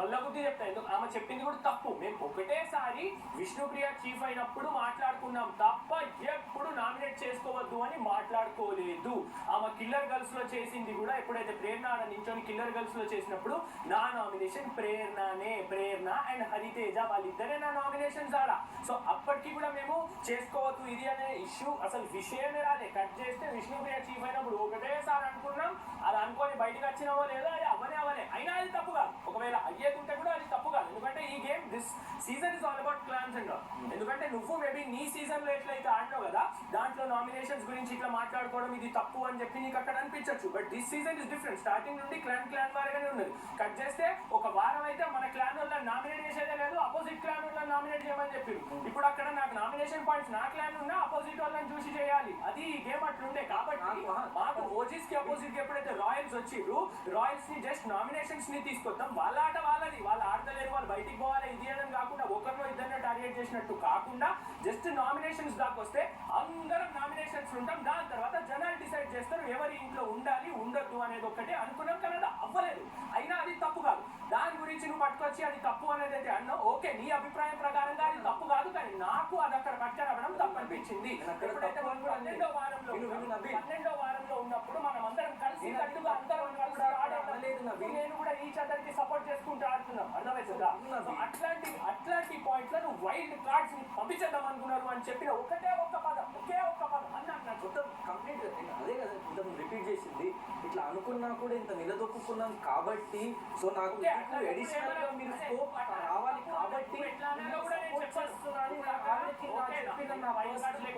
చెప్తా. ఎందుకు ఆమె చెప్పింది కూడా తప్పు. మేము ఒకటేసారి విష్ణుప్రియ చీఫ్ అయినప్పుడు మాట్లాడుకున్నాం తప్ప ఎప్పుడు నామినేట్ చేసుకోవద్దు అని మాట్లాడుకోలేదు. ఆమె కిల్లర్ గర్ల్స్ లో చేసింది కూడా ఎప్పుడైతే ప్రేరణ ఆడ నించొని కిల్లర్ గర్ల్స్ లో చేసినప్పుడు నా నామినేషన్ ప్రేరణ అండ్ హరితేజ వాళ్ళిద్దరే నా నామినేషన్స్ ఆడ. సో అప్పటికి కూడా మేము చేసుకోవద్దు ఇది అనే ఇష్యూ అసలు విషయమే రాలే. కట్ చేస్తే విష్ణుప్రియ చీఫ్ అయినప్పుడు ఒకటేసారి అనుకున్నాం, అది అనుకొని బయటకు వచ్చినావో లేదో అది అవనే అయినా అది తప్పు కాదు. ఒకవేళ అయ్యేది ఉంటే కూడా అది తప్పు కాదు. ఎందుకంటే ఈ game this season is all about clans and ఎందుకంటే నువ్వు మేబీ నీ సీజన్ లో ఎట్లయితే ఆడినావు కదా దాంట్లో నామినేషన్స్ గురించి ఇట్లా మాట్లాడుకోవడం ఇది తప్పు అని చెప్పి నీకు అక్కడ అనిపించచ్చు. But this season is different. Starting నుండి క్లాన్ వారిగానే ఉన్నది. కట్ చేస్తే ఒక వారం అయితే మన క్లాన్ వల్ల నామినేట్ చేసేదే లేదు, అపోజిట్ క్లాన్ వల్ల నామినేట్ చేయమని చెప్పారు. ఇప్పుడు అక్కడ నాకు నామినేషన్ పాయింట్స్ నా క్లాన్ ఉన్నా అపోజిట్ వాళ్ళని చూసి చేయాలి. అది ఈ గేమ్ అట్లుండే. కాబట్టి మాకు ఓజీస్ కి అపోజిట్ కి ఎప్పుడైతే రాయల్స్ వచ్చిర్రు రాయల్స్ ని జస్ట్ నామినేషన్స్ ని తీసుకొద్దాం, వాళ్ళ ఆట వాళ్ళది, వాళ్ళు ఆడతలేరు వాళ్ళు బయటికి పోవాలి ఇది అని కాకుండా ఒకరిలో ఇద్దరిని టార్గెట్ చేసినట్టు కాకుండా జస్ట్ నామినేషన్స్ దాకా వస్తే అందరం నామినేషన్స్ ఉంటాం. దాని తర్వాత జనాలు డిసైడ్ చేస్తారు ఎవరి ఇంట్లో ఉండాలి ఉండొద్దు అనేది ఒక్కటే అనుకున్నాం. కానీ అది అవ్వలేదు. అయినా అది తప్పు కాదు. దాని గురించి నువ్వు పట్టుకొచ్చి అది తప్పు అనేది అయితే అన్నావు. ఓకే నీ అభిప్రాయం ప్రకారంగా అది తప్పు కాదు, కానీ నాకు అది అక్కడ పట్టుకురావడం తప్పు అనిపించింది. ఎప్పుడైతే 12వ వారంలో ఉన్నప్పుడు మనం అందరం కలిసి కట్టుగా అందరం నేను కూడా ఈచ్ అదర్ కి సపోర్ట్ చేసుకుంటూ ఆడుతున్నాం. అర్థమవుతుందా? అట్లాంటి వైల్డ్ కార్డ్స్ ని పంపించేద్దాం అనుకున్నారు అని చెప్పిన ఒకే ఒక్క పదం అన్నాను నాకు. మొత్తం కంప్లీట్ అదే కదా ఇంత రిపీట్ చేసింది. ఇట్లా అనుకున్నా కూడా ఇంత నిలదొక్కున్నాం కాబట్టి సో నాకు ఎడిషనల్ గా మీరు స్కోప్ రావాలి కాబట్టి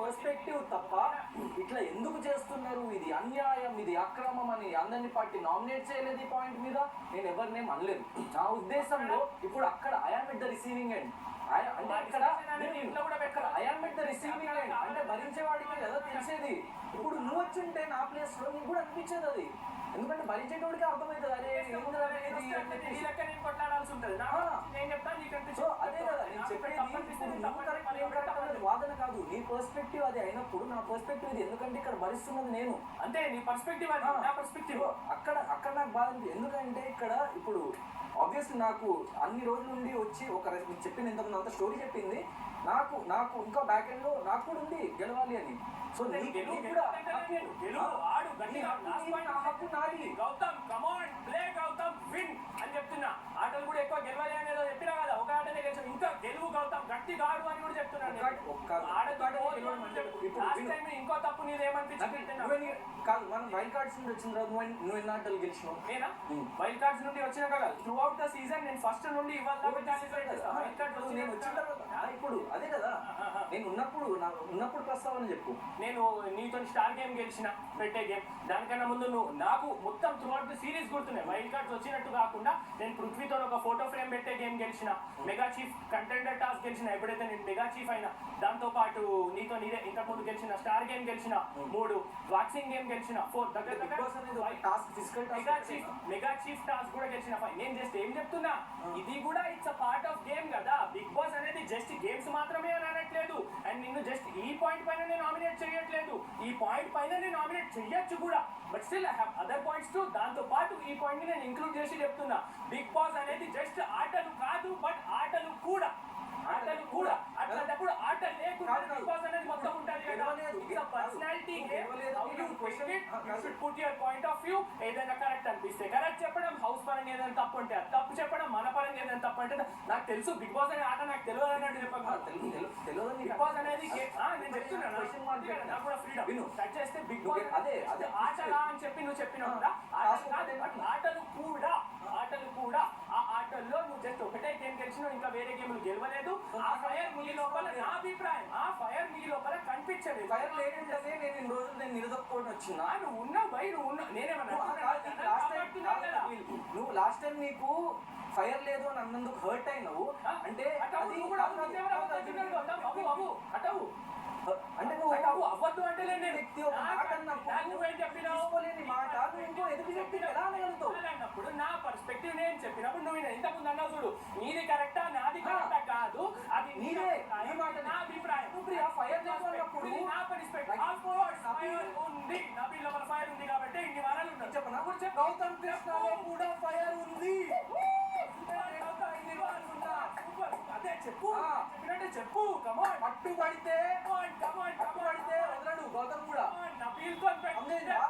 పర్స్పెక్టివ్ తప్ప ఇట్లా ఎందుకు చేస్తున్నారు, ఇది అన్యాయం, ఇది అక్రమం అని అందరిని పార్టీ నామినేట్ చేయలేదు. ఈ పాయింట్ మీద నేను ఎవరినేం అనలేదు. నా ఉద్దేశంలో ఇప్పుడు అక్కడ I am at the receiving end అంటే ఇక్కడ I am at the receiving end అంటే భరించేవాడికి కదా తెలిసేది. ఇప్పుడు నువ్వు వచ్చుంటే నా ప్లేస్ లో నీకు కూడా అనిపించేది అది. ఎందుకంటే భరించేటోడికి అర్థమవుతుంది అదే కొట్లాడాల్సి ఉంటుంది. సో అదే కదా నేను చెప్పేది. నువ్వు కరెక్ట్ నేను కరెక్ట్ అనేది వాదన కాదు, నీ పర్స్పెక్టివ్ అది అయినప్పుడు నా పర్స్పెక్టివ్ ఇది. ఎందుకంటే ఇక్కడ భరిస్తున్నది నేను, అంటే నీ పర్స్పెక్టివ్ అది నా పర్స్పెక్టివ్. అక్కడ నాకు బాధ ఉంది. ఎందుకంటే ఇక్కడ ఇప్పుడు ఆబ్వియస్లీ నాకు అన్ని రోజుల నుండి వచ్చి ఒక మీకు చెప్పింది ఇంతకుముందు అంత స్టోరీ చెప్పింది. నాకు ఇంకా బ్యాక్ ఎండ్ లో నాకు కూడా ఉంది గెలవాలి అని. సో హక్కు నాది. గౌతమ్ కమాన్ ప్లే గౌతమ్ విన్ అని చెప్తున్నా. ఆటలు కూడా ఎక్కువ గెలవాలి అనేది చెప్పినా కదా, ఒక ఆటనే గెలిచాం, ఇంకా గెలువు గౌతమ్ గట్టి గాడు అని కూడా చెప్తున్నాను. ఇంకో తప్పు నీదేమనిపించింది కాదు, మనం వైల్డ్ కార్డ్స్ నుండి వచ్చిన తర్వాత నువ్వు ఎన్ని ఆటలు గెలిచినావు? నేనా వైల్డ్ కార్డ్స్ నుండి వచ్చినా కదా త్రూ అవుట్ ద సీజన్ నేను ఫస్ట్ నుండి ఇవాళ నేను వచ్చిన తర్వాత ఇప్పుడు అదే కదా నేను ఉన్నప్పుడు ప్రస్తావన చెప్పు. నేను నీతో స్టార్ గేమ్ గెలిచిన పెట్టే గేమ్, దానికన్నా ముందు నువ్వు నాకు మొత్తం త్రూ అవుట్ ద సిరీస్ గుర్తున్నాయి. వైల్డ్ కార్డ్స్ వచ్చినట్టు కాకుండా నేను పృథ్వీతో ఒక ఫోటో ఫ్రేమ్ పెట్టే గేమ్ గెలిచిన, మెగా చీఫ్ కంటెండర్ టాస్క్ గెలిచిన, ఎప్పుడైతే నేను మెగా చీఫ్ అయినా. దాంతో పాటు నీతో నీదే ఇంతకు ముందు గెలిచిన స్టార్ గేమ్ గెలిచిన 3, బాక్సింగ్ గేమ్ గెలిచిన 4, దగ్గర మెగా చీఫ్ టాస్క్ కూడా గెలిచిన 5. నేను జస్ట్ ఏం చెప్తున్నా, ఇది కూడా it's a part of game కదా. బిగ్ బాస్ అనేది జస్ట్ గేమ్స్ మాత్రమే అని అనట్లేదు. అండ్ నిన్ను జస్ట్ ఈ పాయింట్ పైన నేను నామినేట్ చేయట్లేదు, ఈ పాయింట్ పైన నేను నామినేట్ చెయ్యొచ్చు కూడా, but still I have other points to. దాంతో పాటు ఈ పాయింట్ ని నేను ఇంక్లూడ్ చేసి చెప్తున్నా, బిగ్ బాస్ అనేది జస్ట్ ఆటలు కాదు, బట్ ఆటలు కూడా అట్లాంటప్పుడు ఆట లేకుండా బిగ్ బాస్ అనేది మొత్తం ఉంటుంది కదా. It's personality game. Put your point of view. ఏదైనా కరెక్ట్ అనిపిస్తే కరెక్ట్ చెప్పడం, హౌస్ పరంగా ఏదైనా తప్పు అంటే తప్పు చెప్పడం, మన పరంగా ఏదైనా తప్పు అంటే నాకు తెలుసు బిగ్ బాస్ అనే ఆట నాకు తెలియదు అన్నట్టు చెప్పగలను. బిగ్ బాస్ అనేది నేను చెప్తున్నాను, నాకు కూడా ఫ్రీడమ్. టచ్ చేస్తే బిగ్ బాస్ అదే ఆటలా అని చెప్పి నువ్వు చెప్పినావు కదా, ఆటలు కూడా ఆ ఆటల్లో నువ్వు జస్ట్ ఒకటే గేమ్ గెలిచినావు, ఇంకా వేరే గేమ్లు గెలవలేదు. ఆ ఫైర్ మీ లోపల, నా అభిప్రాయం, ఆ ఫైర్ మీ లోపల కనిపించలేదు. ఫైర్ లేకుండానే నేను ఇన్ని రోజులు నేను నిలదొక్కుని వచ్చినా. నువ్వు ఉన్నావు బై, నువ్వు ఉన్నావు. నేనేమన్నా నువ్వు లాస్ట్ టైం నీకు ఫైర్ లేదు అని అన్నందుకు హర్ట్ అయినావు అంటే అంటే నువ్వు అవ్వద్దు అంటే వ్యక్తి ఒక మాట తీసుకోలేని మాట నువ్వు ఇంకో ఎదురు చెప్పి ఎలా అనగలుగుతావు అన్నప్పుడు నా పర్స్పెక్టివ్ నేను చెప్పినప్పుడు నువ్వు ఇంతకుముందు అన్నావు చూడు, నీది కరెక్టా నాది కరెక్టా కాదు, అది నీదే ఈ మాట నా అభిప్రాయం. ఫైర్ చేస్తున్నప్పుడు నా పర్స్పెక్టివ్ ఉంది, నా పిల్లల ఫైర్ ఉంది కాబట్టి ఇన్ని వారాలు ఉన్నాయి. చెప్పనా గౌతమ్ కృష్ణలో కూడా ఫైర్ ఉంది. అదే చెప్పు, చెప్పినట్టే చెప్పు. కమాన్, పట్టుబడితే వదలడు గౌతమ్ కూడా. నబీల్తో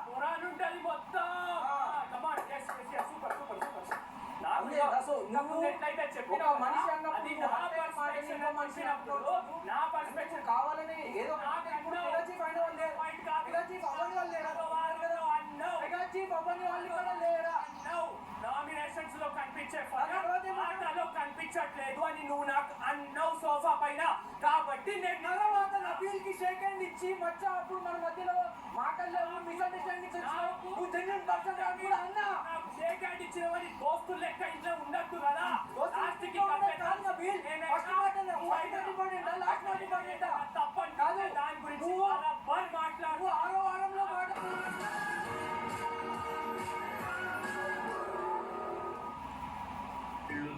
పోరాడు ఉంటుంది మొత్తం. కమాన్, సూపర్. నా పర్స్పెక్టివ్ కావాలని ఏదో నామినేషన్స్ లో కనిపించే ఆటలో కనిపించట్లేదు అని నువ్వు నాకు అన్నావు సోఫా పైన. కాబట్టి నేను తర్వాత నబీల్ కి షేక్ హ్యాండ్ ఇచ్చి మచ్చ అప్పుడు మన మధ్యలో మాటల్లో మిస్అండర్స్టాండింగ్స్ అన్నా షేక్ హ్యాండ్ ఇచ్చినవని దోస్తులు లెక్క ఇంట్లో ఉండద్దు కదా. తప్పని కాదు, దాని గురించి మాట్లాడు. 6వ వారంలో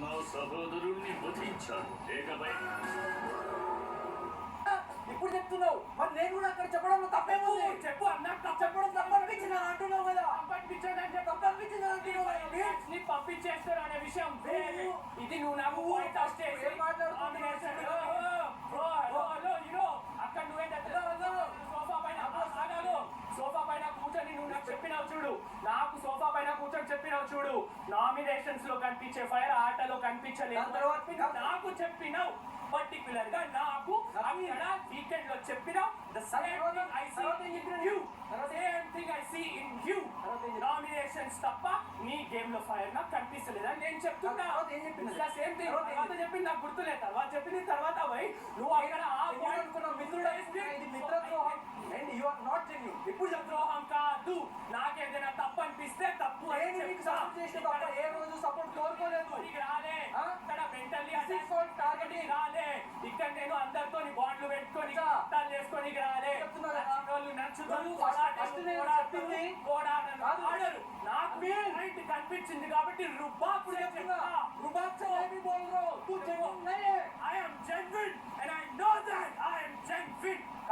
నా సహోదరుణ్ణి వధించాను. ఇప్పుడు చెప్తున్నావు, మరి నేను కూడా అక్కడ చెప్పడంలో తప్పేముంది? చెప్పు అన్నట్టు చెప్పడం తప్పనిపించిన అంటున్నావు కదా. పంపించేస్తారు అనే విషయం వేరు. ఇది నువ్వు నాకు అక్కడ నువ్వేంటే సోఫా పైన కూర్చొని నువ్వు నాకు చెప్పినావు చూడు, నాకు సోఫా పైన కూర్చొని చెప్పినావు చూడు, నామినేషన్స్ లో కనిపించే ఫైర్ ఆటలో కనిపించలేదు. దాని తర్వాత నాకు చెప్పినావు పర్టికులర్ గా నాకు అక్కడ వీకెండ్ లో చెప్పినావు the same thing I see in you. Same thing I see in you. Nominations తప్ప నీ గేమ్ లో ఫైర్ నాకు కనిపిస్తలేదని నేను చెప్తున్నా. సేమ్ థింగ్ తర్వాత చెప్పింది నాకు గుర్తులేదు. తర్వాత చెప్పింది తర్వాత పోయి నువ్వు అక్కడ ఆ మిత్రద్రోహం and you are not genuine. ఇప్పుడు ద్రోహం కాదు. నాకేదైనా తప్పు అనిపిస్తే తప్పు నేను నీకు సపోర్ట్ చేసిన తప్ప ఏ రోజు సపోర్ట్ కోరుకోలేదు. రాలే ఇక్కడ మెంటల్లీ టార్గెటింగ్ రాలే. ఇక్కడ నేను అందరితో బాండ్లు పెట్టుకొని అర్థాలు చేసుకొని రాలే. నాకు కనిపించింది కాబట్టి రుబాబ్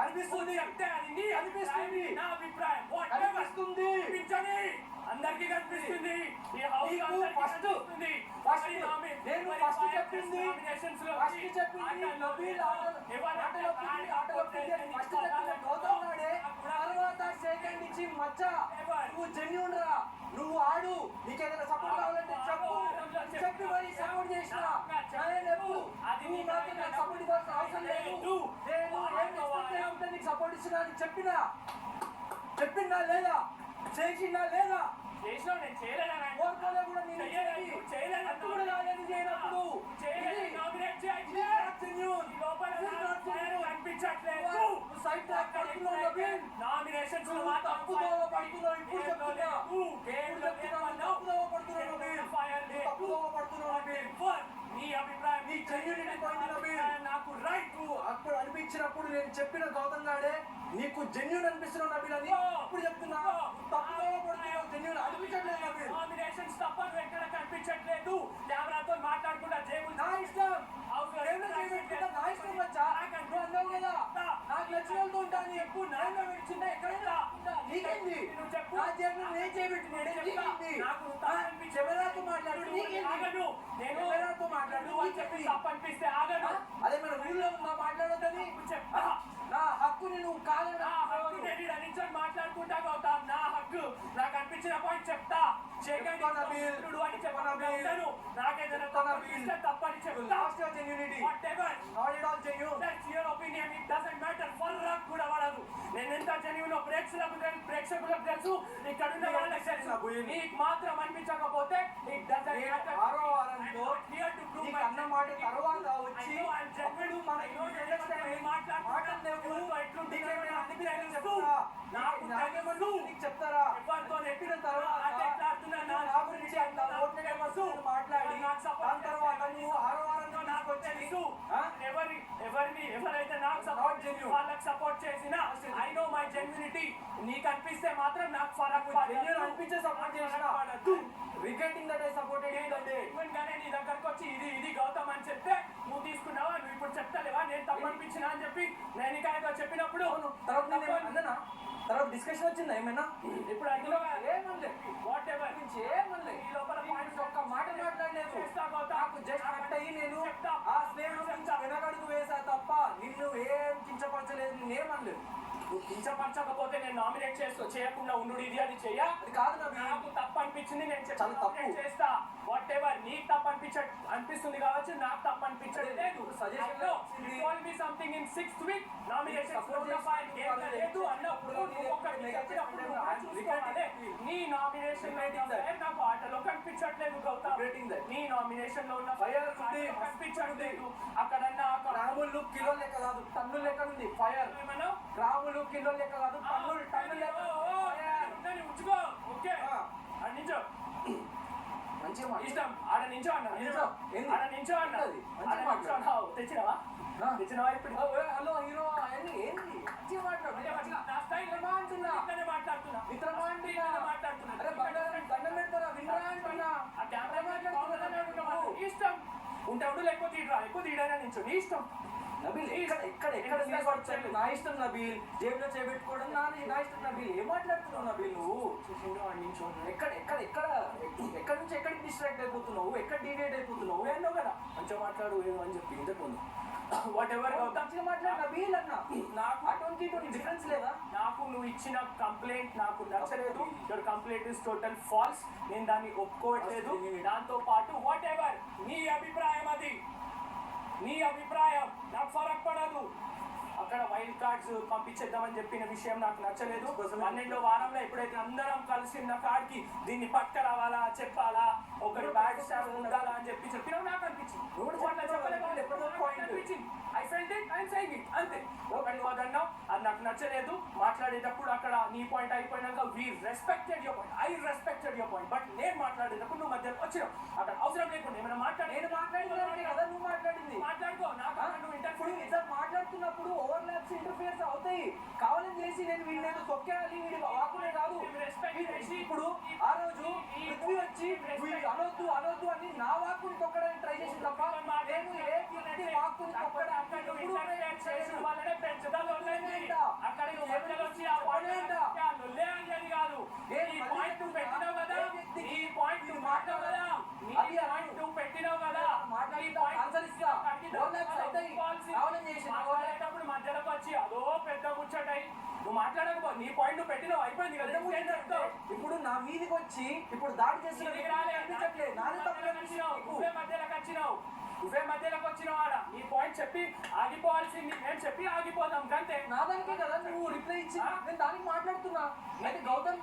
కనిపిస్తుంది నా అభిప్రాయం అందరికి కనిపిస్తుంది. ఈ హౌస్ ఫస్ట్ చెప్పింది తర్వాత సెకండ్ ఇచ్చి మచ్చ నువ్వు జెన్యూన్ రా, నువ్వు ఆడు, నీకేదైనా సపోర్ట్ కావాలంటే చెప్పి మరి సపోర్ట్ చేసిన నువ్వు నాకు సపోర్ట్ ఇవ్వాల్సిన అవసరం లేదు. నేను నీకు సపోర్ట్ ఇచ్చినా చెప్పిందా లేదా, చేసిందా లేదా, నేను చేయలేను. కోరుకోలే కూడా నేను చేయలేదు కూడా రాలేదు చేయనప్పుడు నాకు రైట్ అప్పుడు అనిపించినప్పుడు నేను చెప్పిన గౌతమ్ గాడే నీకు జెన్యూన్ అనిపిస్తున్నావు నబీల్ అని అప్పుడు చెప్తున్నా. తప్పుగా పడుతున్నావు, జెన్యూన్ అనిపించట్లేదు నబీల్. నామినేషన్స్ తప్ప ఎక్కడ కనిపించట్లేదు. కెమెరాతో మాట్లాడుకుంటా జేబుల్ నా ఇష్టం నా ఇష్టం వచ్చా నువ్వు అన్నావు కదా నాకు నచ్చిన వాళ్ళతో ఉంటాను ఎప్పుడు నాన్న చిన్న ఎక్కడైనా నీకేంది నా జేబులో నేను చేయబెట్టి కెమెరాతో మాట్లాడు కెమెరాతో మాట్లాడు అని చెప్పి అనిపిస్తే ఆగను. అదే మన ఊళ్ళో ఉందా మాట్లాడొద్దని చెప్తా. నా హక్కుని నువ్వు కాదని మాట్లాడుకుంటా అవుతాం. నా హక్కు నాకు అనిపించిన పాయింట్ చెప్తా. నాకేదైనా తప్పని చెప్తా. నేను ఎంత జెన్యూన్ ప్రేక్షకులకు తెలుసు, ఇక్కడ నీకు మాత్రం అనిపించకపోతే ఆరో వారంలో అన్న మాట తర్వాత వచ్చి చెప్తారా చెప్పిన తర్వాత నా గురించి మాట్లాడి దాని తర్వాత నువ్వు ఆరో వారంలో నాకు వచ్చి ఎవరైతే నాకు సపోర్ట్ వాళ్ళకి సపోర్ట్ చేసినా ఐ నో మై జెన్యూనిటీ. నీకు అనిపిస్తే మాత్రం నాకు ఫరక్ అనిపించే సపోర్ట్ చేసిన రిగ్రెటింగ్ దట్ ఐ సపోర్టెడ్ ఏంటంటే కానీ నీ దగ్గరకు వచ్చి ఇది గౌతమ్ అని చెప్తే నువ్వు తీసుకున్నావా, నువ్వు ఇప్పుడు చెప్తలేవా నేను తప్పు అనిపించినా అని చెప్పి నేను ఇంకా చెప్పినప్పుడు తర్వాత డిస్కషన్ వచ్చిందా ఏమైనా? ఇప్పుడు అందులో ఏమనలే వాట్ ఎవర్ ఏమనలే ఈ లోపల పాయింట్స్ ఒక్క మాట మాట్లాడలేదు. నాకు జస్ట్ కట్ అయ్యి నేను ఆ స్నేహం నుంచి వెనకడుగు వేసా తప్ప నిన్ను ఏం కించపరచలేదు, నేనేమనలేదు. నువ్వు కించపరచకపోతే నేను నామినేట్ చేయకుండా ఉండు. ఇది అది చెయ్య అది కాదు నాకు తప్పు అనిపించింది నేను చాలా తప్పు చేస్తా. వాట్ ఎవర్ నీకు తప్పు అనిపిస్తుంది కావచ్చు, నాకు తప్పు అనిపించలేదు. Something in 6th week nomination లేదు అన్నప్పుడు నీ నామినేషన్ నాకు ఆటలో కనిపించట్లేదు గౌతమ్. నీ నామినేషన్ లో ఉన్న ఫైర్ కనిపించట్లేదు. అక్కడ గ్రాములు కిలో లెక్క కాదు టన్నుల లెక్క ఉంది ఫైర్. గ్రాములు కిలో లెక్క కాదు టన్నుల లెక్క ఉంచుకో. ఓకే నించో మంచిగా ఇష్టం. ఆడ నించో అన్నా ఆడ నించో అన్నది తెచ్చినావా ఇప్పుడు హలో హీరో ఏంది మంచిగా మాట్లాడుతున్నా దండం పెడతారా వినరా అంటున్నా. ఇష్టం ఉంటే ఉండు, లేకపోతే తీయరా, ఎక్కువ తీయడానికి నించో నీ ఇష్టం. నబీల్ ఎక్కడ తీసుకొచ్చాను నా ఇష్టం నబీల్, జేబులో చేపెట్టుకోవడం నా ఇష్టం నబీల్. ఏం మాట్లాడుతున్నావు నబీల్ నువ్వు? ఎక్కడి నుంచి ఎక్కడికి డిస్ట్రాక్ట్ అయిపోతున్నావు, ఎక్కడ డివేట్ అయిపోతున్నావు? ఏమో కదా మంచిగా మాట్లాడు ఏదో అని చెప్పి ఇంతకు ముందు వాట్ ఎవర్ మంచిగా మాట్లాడు నబీల్ అన్న. నాకు అటువంటి డిఫరెన్స్ లేదా? నాకు నువ్వు ఇచ్చిన కంప్లైంట్ నాకు నచ్చలేదు. Your complaint is total false. నేను దాన్ని ఒప్పుకోవట్లేదు. దాంతో పాటు వాట్ ఎవర్ నీ అభిప్రాయం, అది నీ అభిప్రాయం, నాకు ఫరక్ పడదు. అక్కడ వైల్డ్ కార్డ్స్ పంపించేద్దామని చెప్పిన విషయం నాకు నచ్చలేదు. 12వ వారంలో ఎప్పుడైతే అందరం కలిసి ఉన్న కార్డ్కి దీన్ని పట్టుకురావాలా, చెప్పాలా, ఒకటి బ్యాడ్ స్టాఫ్ ఉండాలా అని చెప్పినా నాకు అనిపించింది. I felt it, I'm saying it, అంతే. ఒకటి అదన్నావు, అది నాకు నచ్చలేదు. మాట్లాడేటప్పుడు అక్కడ నీ పాయింట్ అయిపోయినాక we respected your point, I respected your point. But నేను మాట్లాడేటప్పుడు నువ్వు మధ్యలో వచ్చినావు. అక్కడ అవసరం లేకుండా ఏమైనా నేను మాట్లాడినాను కదా నువ్వు మాట్లాడింది. మాట్లాడుకో. నాకు నువ్వు ఇప్పుడు ఇద్దరు మాట్లాడుతున్నప్పుడు ఓవర్లాప్స్ ఇంటర్ఫియర్స్ అవుతాయి. కావాలని చేసి నేను వీడిని తొక్కేయాలి, వీడి వాకులే కాదు. ఇప్పుడు ఆ రోజు పృథ్వీ వచ్చి అనొద్దు అని నా వాక్కుని తొక్కడానికి ట్రై చేసి తప్ప నేను ఏ వ్యక్తి వాక్కుని తొక్కడానికి మాట్లాడేటప్పుడు మధ్యలోకి వచ్చి అదో పెద్ద ముచ్చటై నువ్వు మాట్లాడకపో. నీ పాయింట్ నువ్వు పెట్టినావు, అయిపోయింది కదా. ఇప్పుడు నా మీదికి వచ్చి ఇప్పుడు దాడి చేస్తున్నావు. నువ్వే మధ్యలోకి వచ్చినావు ఆడ. నీ పాయింట్ చెప్పి ఆగిపోవాల్సింది నేను చెప్పి ఆగిపోదాం అంతే. నా దానికే కదా నువ్వు రిప్లై ఇచ్చి నేను దానికి మాట్లాడుతున్నా. అయితే గౌతమ్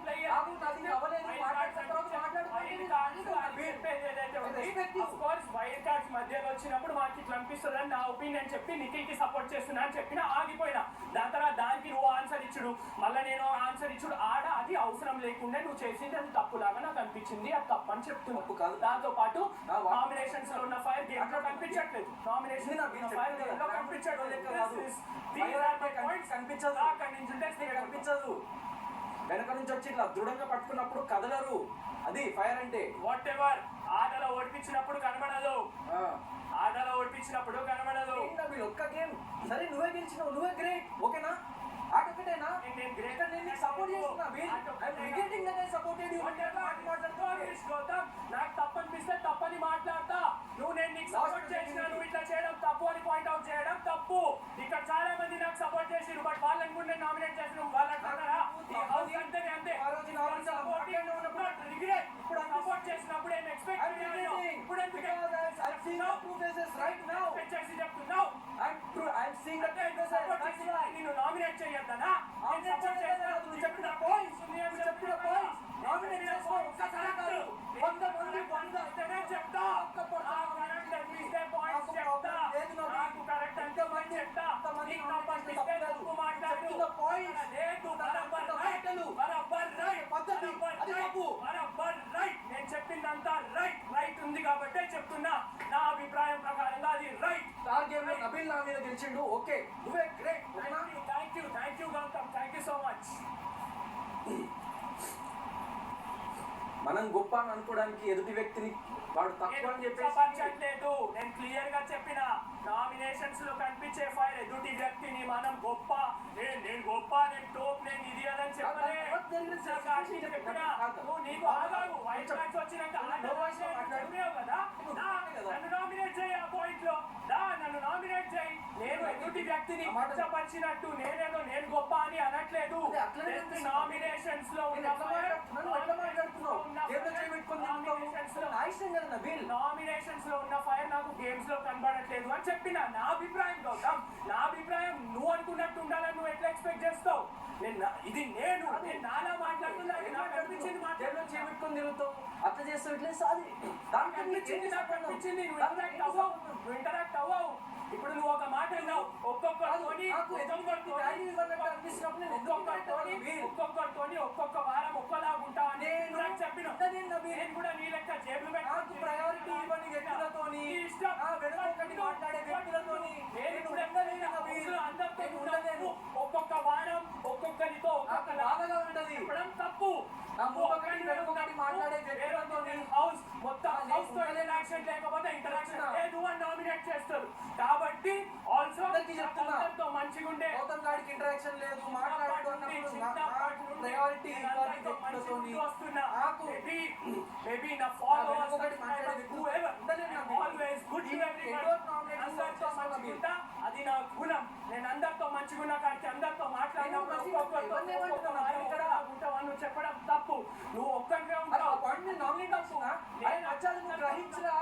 వైల్డ్ కార్డ్స్ మధ్యలో వచ్చినప్పుడు మాకు ఇట్లా అనిపిస్తుంది అని నా ఒపీనియన్ చెప్పి నిఖిల్ కి సపోర్ట్ చేస్తున్నా అని చెప్పినా ఆగిపోయినా. దాని తర్వాత దానికి నువ్వు ఆన్సర్ ఇచ్చుడు, మళ్ళీ నేను ఆన్సర్ ఇచ్చుడు ఆడ అది అవసరం లేకుండా నువ్వు చేసింది అది తప్పులాగా నాకు అనిపించింది. అది తప్పు అని చెప్తున్నా. దాంతో పాటు నామినేషన్స్ లో ఉన్న ఫైర్ గేమ్ లో కనిపించట్లేదు. నామినేషన్ కనిపించదు. వెనక నుంచి వచ్చి ఇట్లా దృఢంగా పట్టుకున్నప్పుడు కదలరు. అది ఫైర్ అంటే. వాట్ ఎవర్ ఆటలో ఓడిపించినప్పుడు కనబడదు. ఆటలో ఓడిపించినప్పుడు కనబడదు. ఒక్క గేమ్ సరే నువ్వే గెలిచినావు, నువ్వే గ్రేట్, ఓకేనా? ఆటొక్కటేనా? సపోర్ట్ నాకు తప్పు అనిపిస్తే తప్పని మాట్లాడతా. నువ్వు నేను నీకు సపోర్ట్ చేసిన నువ్వు ఇట్లా చేయడం తప్పు అని పాయింట్ అవుట్ చేయడం తప్పు. ఇక్కడ చాలా మంది నాకు సపోర్ట్ చేసిరు, బట్ వాళ్ళని కూడా నేను నామినేట్ చేసిన వాళ్ళంటారా అంతే అంతే. ఇప్పుడు సపోర్ట్ చేసినప్పుడు ఏం ఎక్స్పెక్ట్ ఇప్పుడు చెప్తున్నావు నేను నామినేట్ చేయొద్దనా? చెప్పిన పాయింట్స్ నేను చెప్పిందంతా రైట్ ఉంది కాబట్టి చెప్తున్నా. నా అభిప్రాయం ప్రకారంగా అది రైట్. నబీల్ నా మీద గెలిచిండు, ఓకే, నువ్వే great. Thank you Gautam, thank you so much. మనం గొప్ప అని అనుకోవడానికి ఎదుటి వ్యక్తిని వాడు తక్కువ అని చెప్పలేదు. నేను క్లియర్ గా చెప్పిన నామినేషన్స్ లో కనిపించే ఫైర్ ఎదుటి వ్యక్తిని మనం గొప్ప, నేను గొప్ప, నేను టోప్, నేను ఇది అని చెప్పలే. నువ్వు నీకు ఆగాగు వైట్ కార్డ్స్ వచ్చినాక కదా నన్ను నామినేట్ చేయి. ఆ పాయింట్ లో నన్ను నామినేట్ చేయి. నేను ఎదుటి వ్యక్తిని ఇష్టపరిచినట్టు నేనేదో నేను గొప్ప అని అనట్లేదు. నామినేషన్స్ లో నామినేషన్స్ లో ఉన్న ఫైర్ నాకు గేమ్స్ లో కనబడట్లేదు అని చెప్పిన. నా అభిప్రాయం గౌతమ్, నా అభిప్రాయం నువ్వు అనుకున్నట్టు ఉండాలని నువ్వు ఎట్లా ఎక్స్పెక్ట్ చేస్తావు? ఇది నేను నాలా మాట్లాడుతున్నా, నాకు అనిపించింది మాట్లాడుతూ చేపెట్టుకుని తిరుగుతావు, అట్లా చేస్తావు, ఇట్లా సాది దానికి అనిపించింది, నాకు అనిపించింది. నువ్వు ఇంటరాక్ట్ అవ్వవు. ఇప్పుడు నువ్వు ఒక మాట విన్నావు, ఒక్కొక్కరితోని ఒక్కొక్క వారం ఒక్కలాగా ఉంటావు అని చెప్పిన. నేను కూడా నీ లెక్క జేబులు నాకు ప్రయారిటీ ఇవ్వని వ్యక్తులతోని మాట్లాడే వ్యక్తులతోని అందరితో ఒక్కొక్క వారం ఒక్కొక్కరితో ఒక్కొక్క లాగా ఉంటది చెప్పడం తప్పు. మాట్లాడే వ్యక్తులతోని హౌస్ మొత్తం హౌస్ తో యాక్షన్ లేకపోతే ఇంటరాక్షన్ లేదు అని నామినేట్ చేస్తారు. కాబట్టి ఆల్సో అందరికీ చెప్తున్నా. అందరితో మంచిగా ఉండే గౌతమ్ గారికి ఇంటరాక్షన్ లేదు, మాట్లాడుతున్నప్పుడు ప్రయారిటీ ఇవ్వాలి వ్యక్తులతోని. నాకు మేబీ నా ఫాలోవర్స్ ఒకటి మాట్లాడేది ఆల్వేస్ గుడ్ అందరితో మంచిగుంటా, అది నా గుణం. నేను అందరితో మంచిగున్నా కాడికి అందరితో మాట్లాడినప్పుడు ఉంటావు చెప్పడం తప్పు. నువ్వు ఒక్కడిగా ఉంటావు. గ్రహించరా,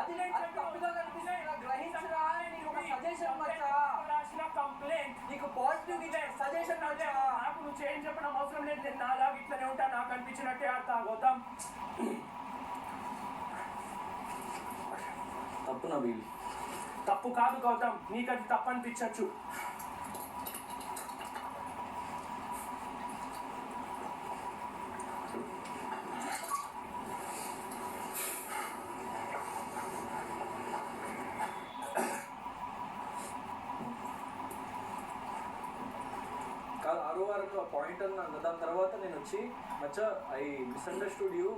అది తప్పుగా కనిపిస్తుందా? గ్రహించరా, నీకు ఒక సజెషన్ మచ్చా, రాసిన కంప్లైంట్ నీకు పాజిటివ్ సజెషన్ మచ్చా. నాకు నువ్వు చేంజ్ చెప్పడం అవసరం లేదు. నేను నాలాగా ఇట్లనే ఉంటా, నాకు అనిపించినట్టే ఆడతా. గౌతమ్ తప్పు నబీల్. తప్పు కాదు గౌతమ్, నీకు అది తప్పు అనిపించచ్చు. కాదు ఆరో వరకు ఆ పాయింట్ అన్నాను. దాని తర్వాత నేను వచ్చి మచ్చా ఐ మిస్అండర్స్టూడ్ యూ,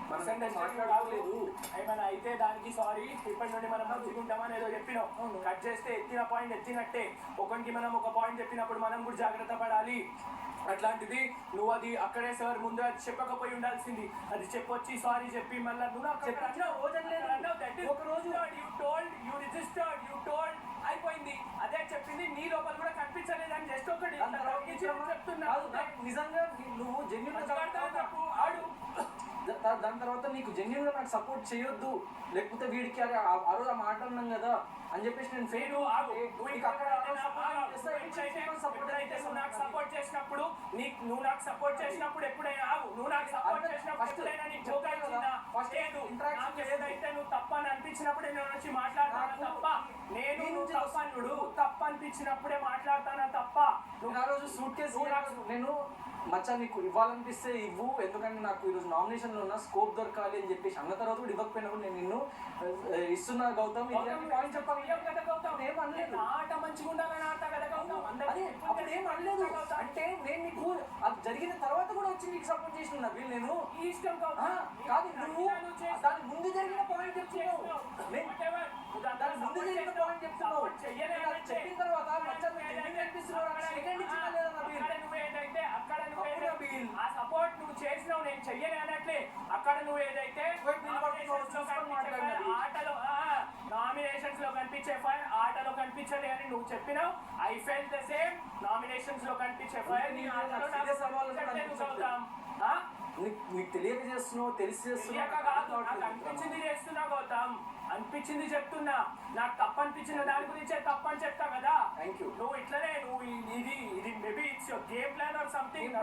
మనం మాట్లాడలేదు ఏమైనా అయితే దానికి సారీ, ఇప్పటి నుండి మనం మంచిగుంటామని ఏదో చెప్పినావు. కట్ చేస్తే ఎత్తిన పాయింట్ ఎత్తినట్టే. ఒకరికి మనం ఒక పాయింట్ చెప్పినప్పుడు మనం కూడా జాగ్రత్త పడాలి. అట్లాంటిది నువ్వు అది అక్కడే సార్ ముందు అది చెప్పకపోయి ఉండాల్సింది. అది చెప్పొచ్చి సారీ చెప్పి మళ్ళీ నువ్వు ఒక రోజు యూ రిజిస్టర్డ్ యూ టోల్డ్ అయిపోయింది. అదే చెప్పింది, నీ లోపల కూడా కనిపించలేదని జస్ట్ ఒకటి చెప్తున్నా. నిజంగా నువ్వు జెన్యూన్ ఆడు. దాని తర్వాత నీకు జెన్యూన్ గా నాకు సపోర్ట్ చేయొద్దు, లేకపోతే వీడికి అరే ఆ రోజు ఆ మాట అన్నాం కదా అని చెప్పేసి నేను ఫెయిల్ నాకు సపోర్ట్ చేసినప్పుడు నువ్వు నాకు సపోర్ట్ చేసినప్పుడు ఎప్పుడైనా ఆగు. నువ్వు నాకు సపోర్ట్ చేసినప్పుడు ఏదైతే నువ్వు తప్ప అని అనిపించినప్పుడే నేను వచ్చి మాట్లాడతాను తప్ప, నేను తప్ప అనిపించినప్పుడే మాట్లాడతానా తప్ప. నువ్వు ఆ రోజు సూట్ కేసు నేను మచ్చా నీకు ఇవ్వాలనిపిస్తే ఇవ్వు, ఎందుకంటే నాకు ఈరోజు నామినేషన్లో ఉన్న స్కోప్ దొరకాలి అని చెప్పేసి అన్న తర్వాత కూడా ఇవ్వకపోయినప్పుడు నేను నిన్ను ఇస్తున్నా గౌతమ్ పాయింట్ చెప్పాలి. ఆట మంచిగా ఉండాలని ఆట కదా గౌతమ్. అదే అప్పుడు ఏం అనలేదు అంటే నేను నీకు అది జరిగిన తర్వాత కూడా వచ్చి నీకు సపోర్ట్ చేసిన వీళ్ళు నేను ఇష్టం కాదు. నువ్వు దాని ముందు జరిగిన పాయింట్ చెప్తున్నావు, దాని ముందు జరిగిన పాయింట్ చెప్తున్నావు. చెప్పిన తర్వాత ఆ సపోర్ట్ నువ్వు చేసినావు, నేను చెయ్యలే అనట్లే. అక్కడ నువ్వు ఏదైతే ఆటలో నామినేషన్స్ లో కనిపించే ఫైర్ ఆటలో కనిపించలే అని నువ్వు చెప్పినావు. I felt the same. Nominations లో కనిపించే ఫైర్ నీకు తెలియక చేస్తున్నావు, తెలిసి చేస్తున్నావు. అనిపించింది చేస్తున్నావు గౌతమ్, అనిపించింది చెప్తున్నా. నాకు తప్పు అనిపించిన దాని గురించే తప్పు అని చెప్తా కదా. నువ్వు ఇట్లనే నువ్వు ఇది maybe it's your game plan or something.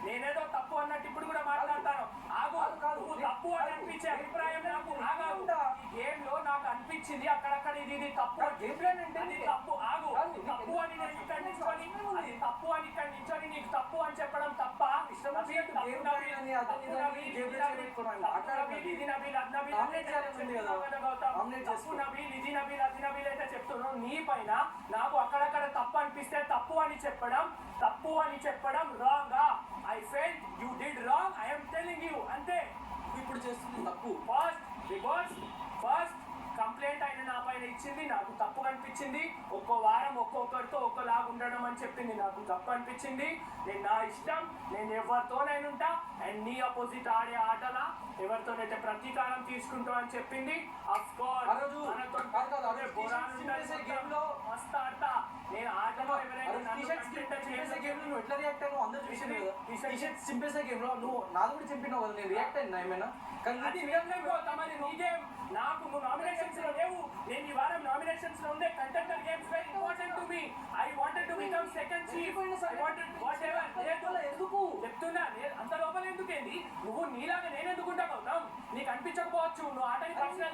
నేనేదో తప్పు అన్నట్టు ఇప్పుడు కూడా మాట్లాడతాను. ఆగు, నువ్వు తప్పు అని అనిపించే అభిప్రాయం నాకు ఆగాగు. ఈ గేమ్ లో నాకు అనిపించింది అక్కడక్కడ ఇది తప్పు. గేమ్ ప్లాన్ అంటే తప్పు. ఆగు, తప్పు అని నేను ఇక్కడ నిల్చొని అది తప్పు అని ఇక్కడ నిల్చొని నీకు తప్పు అని చెప్పడం తప్ప. చెప్తున్నావు నీ పైన నాకు అక్కడక్కడ తప్పు అనిపిస్తే తప్పు అని చెప్పడం రాంగా. I felt you did wrong. I'm telling you అంతే. ఇప్పుడు చేస్తుంది తప్పు. ఫస్ట్ కంప్లైంట్ అయిన నా పైన ఇచ్చింది, నాకు తప్పు అనిపించింది. ఒక్కో వారం ఒక్కొక్కరితో ఒక్కలాగా ఉండడం అని చెప్పింది, నాకు తప్పు అనిపించింది. నేను నా ఇష్టం, నేను ఎవరితోనైనా ఉంటా. అండ్ నీ అపోజిట్ ఆడే ఆటల ఎవరితోనైతే ప్రతీకారం తీసుకుంటా అని చెప్పింది. మస్తు ఆడతా నేను ఆటలో. ఎట్లా రియాక్ట్ అయ్యావు అందరూ చూసాను కదా. చింపేసే గేమ్ లో నువ్వు నాది కూడా చెప్పినావు కదా, నేను రియాక్ట్ అయినా ఏమైనా. నాకు నువ్వు నామినేషన్స్ లో లేవు. నేను ఈ వారం నామినేషన్స్ లో ఉండే contender games very important to me. I wanted to become second chief. ఎందుకు చెప్తున్నా అంత లోపల ఎందుకేంది? నువ్వు నీలాగా నేను ఎందుకుంటా అవుతాం? నీకు అనిపించకపోవచ్చు, నువ్వు ఆటని పర్సనల్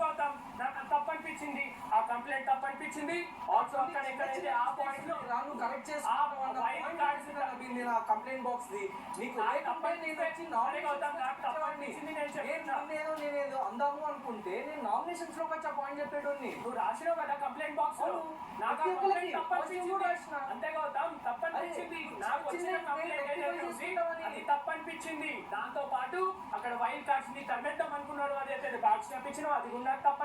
అవుతాం. నాకు తప్పు అనిపించింది, ఆ కంప్లైంట్ తప్పు అనిపించింది. ఆల్సో అక్కడ ఎక్కడైతే ఆ పాయింట్ లో కరెక్ట్ చేసి కంప్లైంట్ బాక్స్ నీకు నేనేదో అందాము అనుకుంటే నేను నామినేషన్స్ లో వచ్చి పాయింట్ చెప్పేటోని. నువ్వు రాసినావు కదా కంప్లైంట్ బాక్స్. నాకు అంతే గౌతమ్ తప్పనిపించింది. నాకు వచ్చిన కంప్లైంట్ అది తప్పు అనిపించింది. దాంతో పాటు అక్కడ వైల్డ్ కార్డ్స్ ని తరిమేద్దాం అనుకున్నాడు, అదైతే కార్డ్స్ పంపించినావు, అది కూడా నాకు తప్పు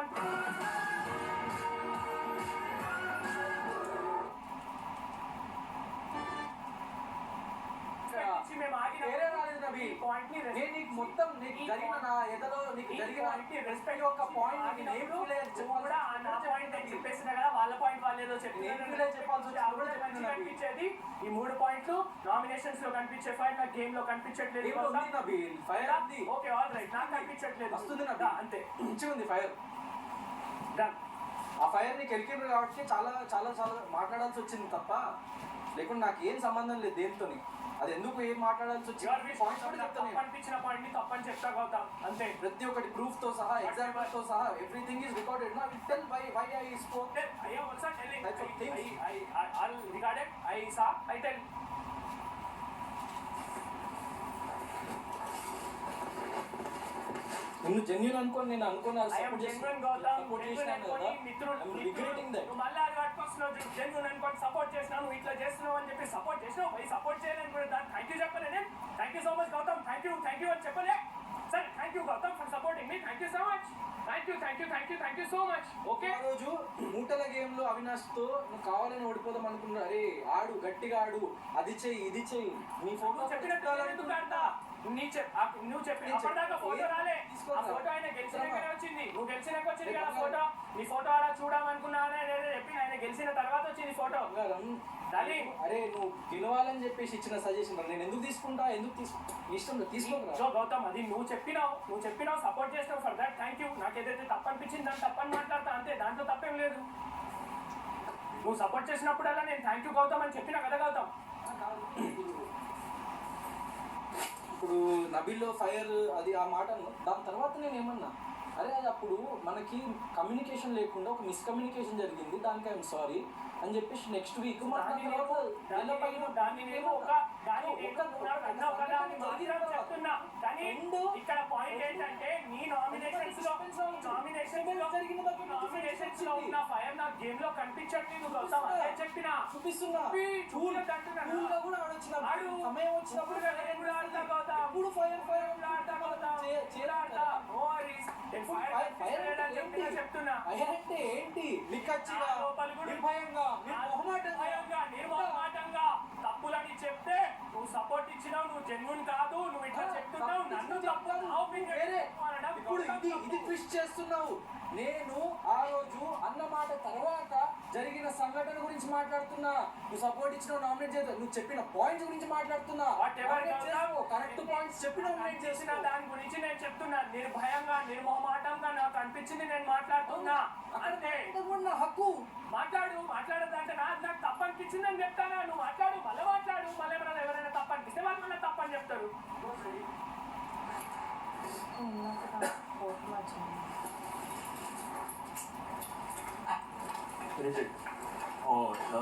మేము ఆగిన వేరే రాలేదు రవి. పాయింట్ ని నేను నీకు మొత్తం నీకు జరిగిన నా ఎదలో నీకు జరిగిన రెస్పెక్ట్ ఒక పాయింట్ నేను కూడా నా పాయింట్ నేను చెప్పేసిన కదా, వాళ్ళ పాయింట్ వాళ్ళు ఏదో కనిపించేది. ఈ 3 పాయింట్లు నామినేషన్స్ లో కనిపించే ఫైర్, నా గేమ్ లో కనిపించట్లేదు. ఓకే ఆల్ రైట్, నాకు కనిపించట్లేదు. వస్తుంది నా అంతే, మంచిగా ఉంది ఫైర్. డన్. ఆ ఫైర్ నీకు ఎలికిండ్రు కాబట్టి చాలా చాలా చాలా మాట్లాడాల్సి వచ్చింది తప్ప, లేకుంటే నాకు ఏం సంబంధం లేదు దేనితోని. అది ఎందుకు ఏం మాట్లాడాల్సి వచ్చింది అనిపించిన పాయింట్ ని తప్పని చెప్తా గౌతమ్, అంతే. ప్రతి ఒక్కటి ప్రూఫ్ తో సహా, ఎగ్జాంపుల్ తో సహా, everything is recorded. Now tell why I spoke. I am also telling. That's the thing. I'll regard it. I saw. I tell. నిన్ను జెన్యూన్ అనుకోని నేను అనుకున్నాను. I am genuine Gautam. Genuine అనుకోని మిత్రుడు మళ్ళీ అది పట్టుకొస్తున్నావు. Genuine అనుకోని సపోర్ట్ చేసినావు, నువ్వు ఇట్లా చేస్తున్నావు అని చెప్పి సపోర్ట్ చేసినావు. పోయి సపోర్ట్ చేయలేని కూడా దానికి థ్యాంక్ యూ చెప్పలే నేను. Thank you so much Gautam, thank you అని చెప్పలే. సరే thank you Gautam for supporting me. Thank you so much. Thank you so much. Okay, ఆ రోజు మూటల గేమ్ లో అవినాష్ తో నువ్వు కావాలని ఓడిపోదాం అనుకున్నా. అరే ఆడు గట్టిగా ఆడు, అది చెయ్యి ఇది చెయ్యి, నీ ఫోటో నువ్వు చెప్పి అప్పటిదాకా ఫోటో రాలే. ఆ ఫోటో ఆయన గెలిచినాకనే వచ్చింది. నువ్వు గెలిచినాక వచ్చింది కదా ఫోటో. నీ ఫోటో అలా చూడమనుకున్నా చెప్పి ఆయన గెలిచిన తర్వాత వచ్చింది ఫోటో. అరే నువ్వు గెలవాలని చెప్పేసి ఇచ్చిన సజెషన్ నేను ఎందుకు తీసుకుంటా, ఎందుకు ఇష్టం తీసుకో గౌతమ్. అది నువ్వు చెప్పినావు సపోర్ట్ చేసినావు. For that thank you. నాకు ఏదైతే తప్పు అనిపించింది దాన్ని తప్పని మాట్లాడతా, అంతే. దాంట్లో తప్పేం లేదు. నువ్వు సపోర్ట్ చేసినప్పుడల్లా నేను థ్యాంక్ యూ గౌతమ్ అని చెప్పినా కదా గౌతమ్. ఇప్పుడు నబిల్లో ఫైర్ అది ఆ మాట దాని తర్వాత నేను ఏమన్నా, అరే అది అప్పుడు మనకి కమ్యూనికేషన్ లేకుండా ఒక మిస్కమ్యూనికేషన్ జరిగింది, దానికి ఐఎమ్ సారీ అని చెప్పేసి నెక్స్ట్ వీక్ ఇక్కడ పాయింట్ ఏంటంటే నీ నామినేషన్స్ లో ఉన్న ఫైర్ నా గేమ్ లో కనిపించట్లేదు గౌతమ్. అదే చెప్పినా చూపిస్తున్నా సమయం వచ్చినప్పుడు చెప్తున్నా ఏంటి నిర్భయంగా నిర్మోహమాటంగా తప్పులని చెప్తే నువ్వు సపోర్ట్ ఇచ్చినావు, నువ్వు జెన్యూన్ కాదు, నువ్వు ఇట్లా చెప్తున్నావు, నన్ను ఇప్పుడు ఇది ట్విస్ట్ చేస్తున్నావు. నేను ఆ రోజు అన్న మాట తర్వాత జరిగిన సంఘటన గురించి మాట్లాడుతున్నా. నువ్వు సపోర్ట్ ఇచ్చిన నామినేట్ చేద్దాం, నువ్వు చెప్పిన పాయింట్స్ గురించి మాట్లాడుతున్నా. కరెక్ట్ పాయింట్స్ చెప్పిన చేసిన దాని గురించి నేను చెప్తున్నా. నిర్భయంగా నిర్మోహమాటంగా నాకు అనిపించింది నేను మాట్లాడుతున్నా, అంతే. హక్కు మాట్లాడదంటే నాకు తప్పు అనిపించింది అని చెప్తానా. నువ్వు మాట్లాడు, మళ్ళీ ఎవరైనా తప్పు అనిపిస్తే వాళ్ళు మళ్ళీ తప్పు అని చెప్తారు. Oh, no.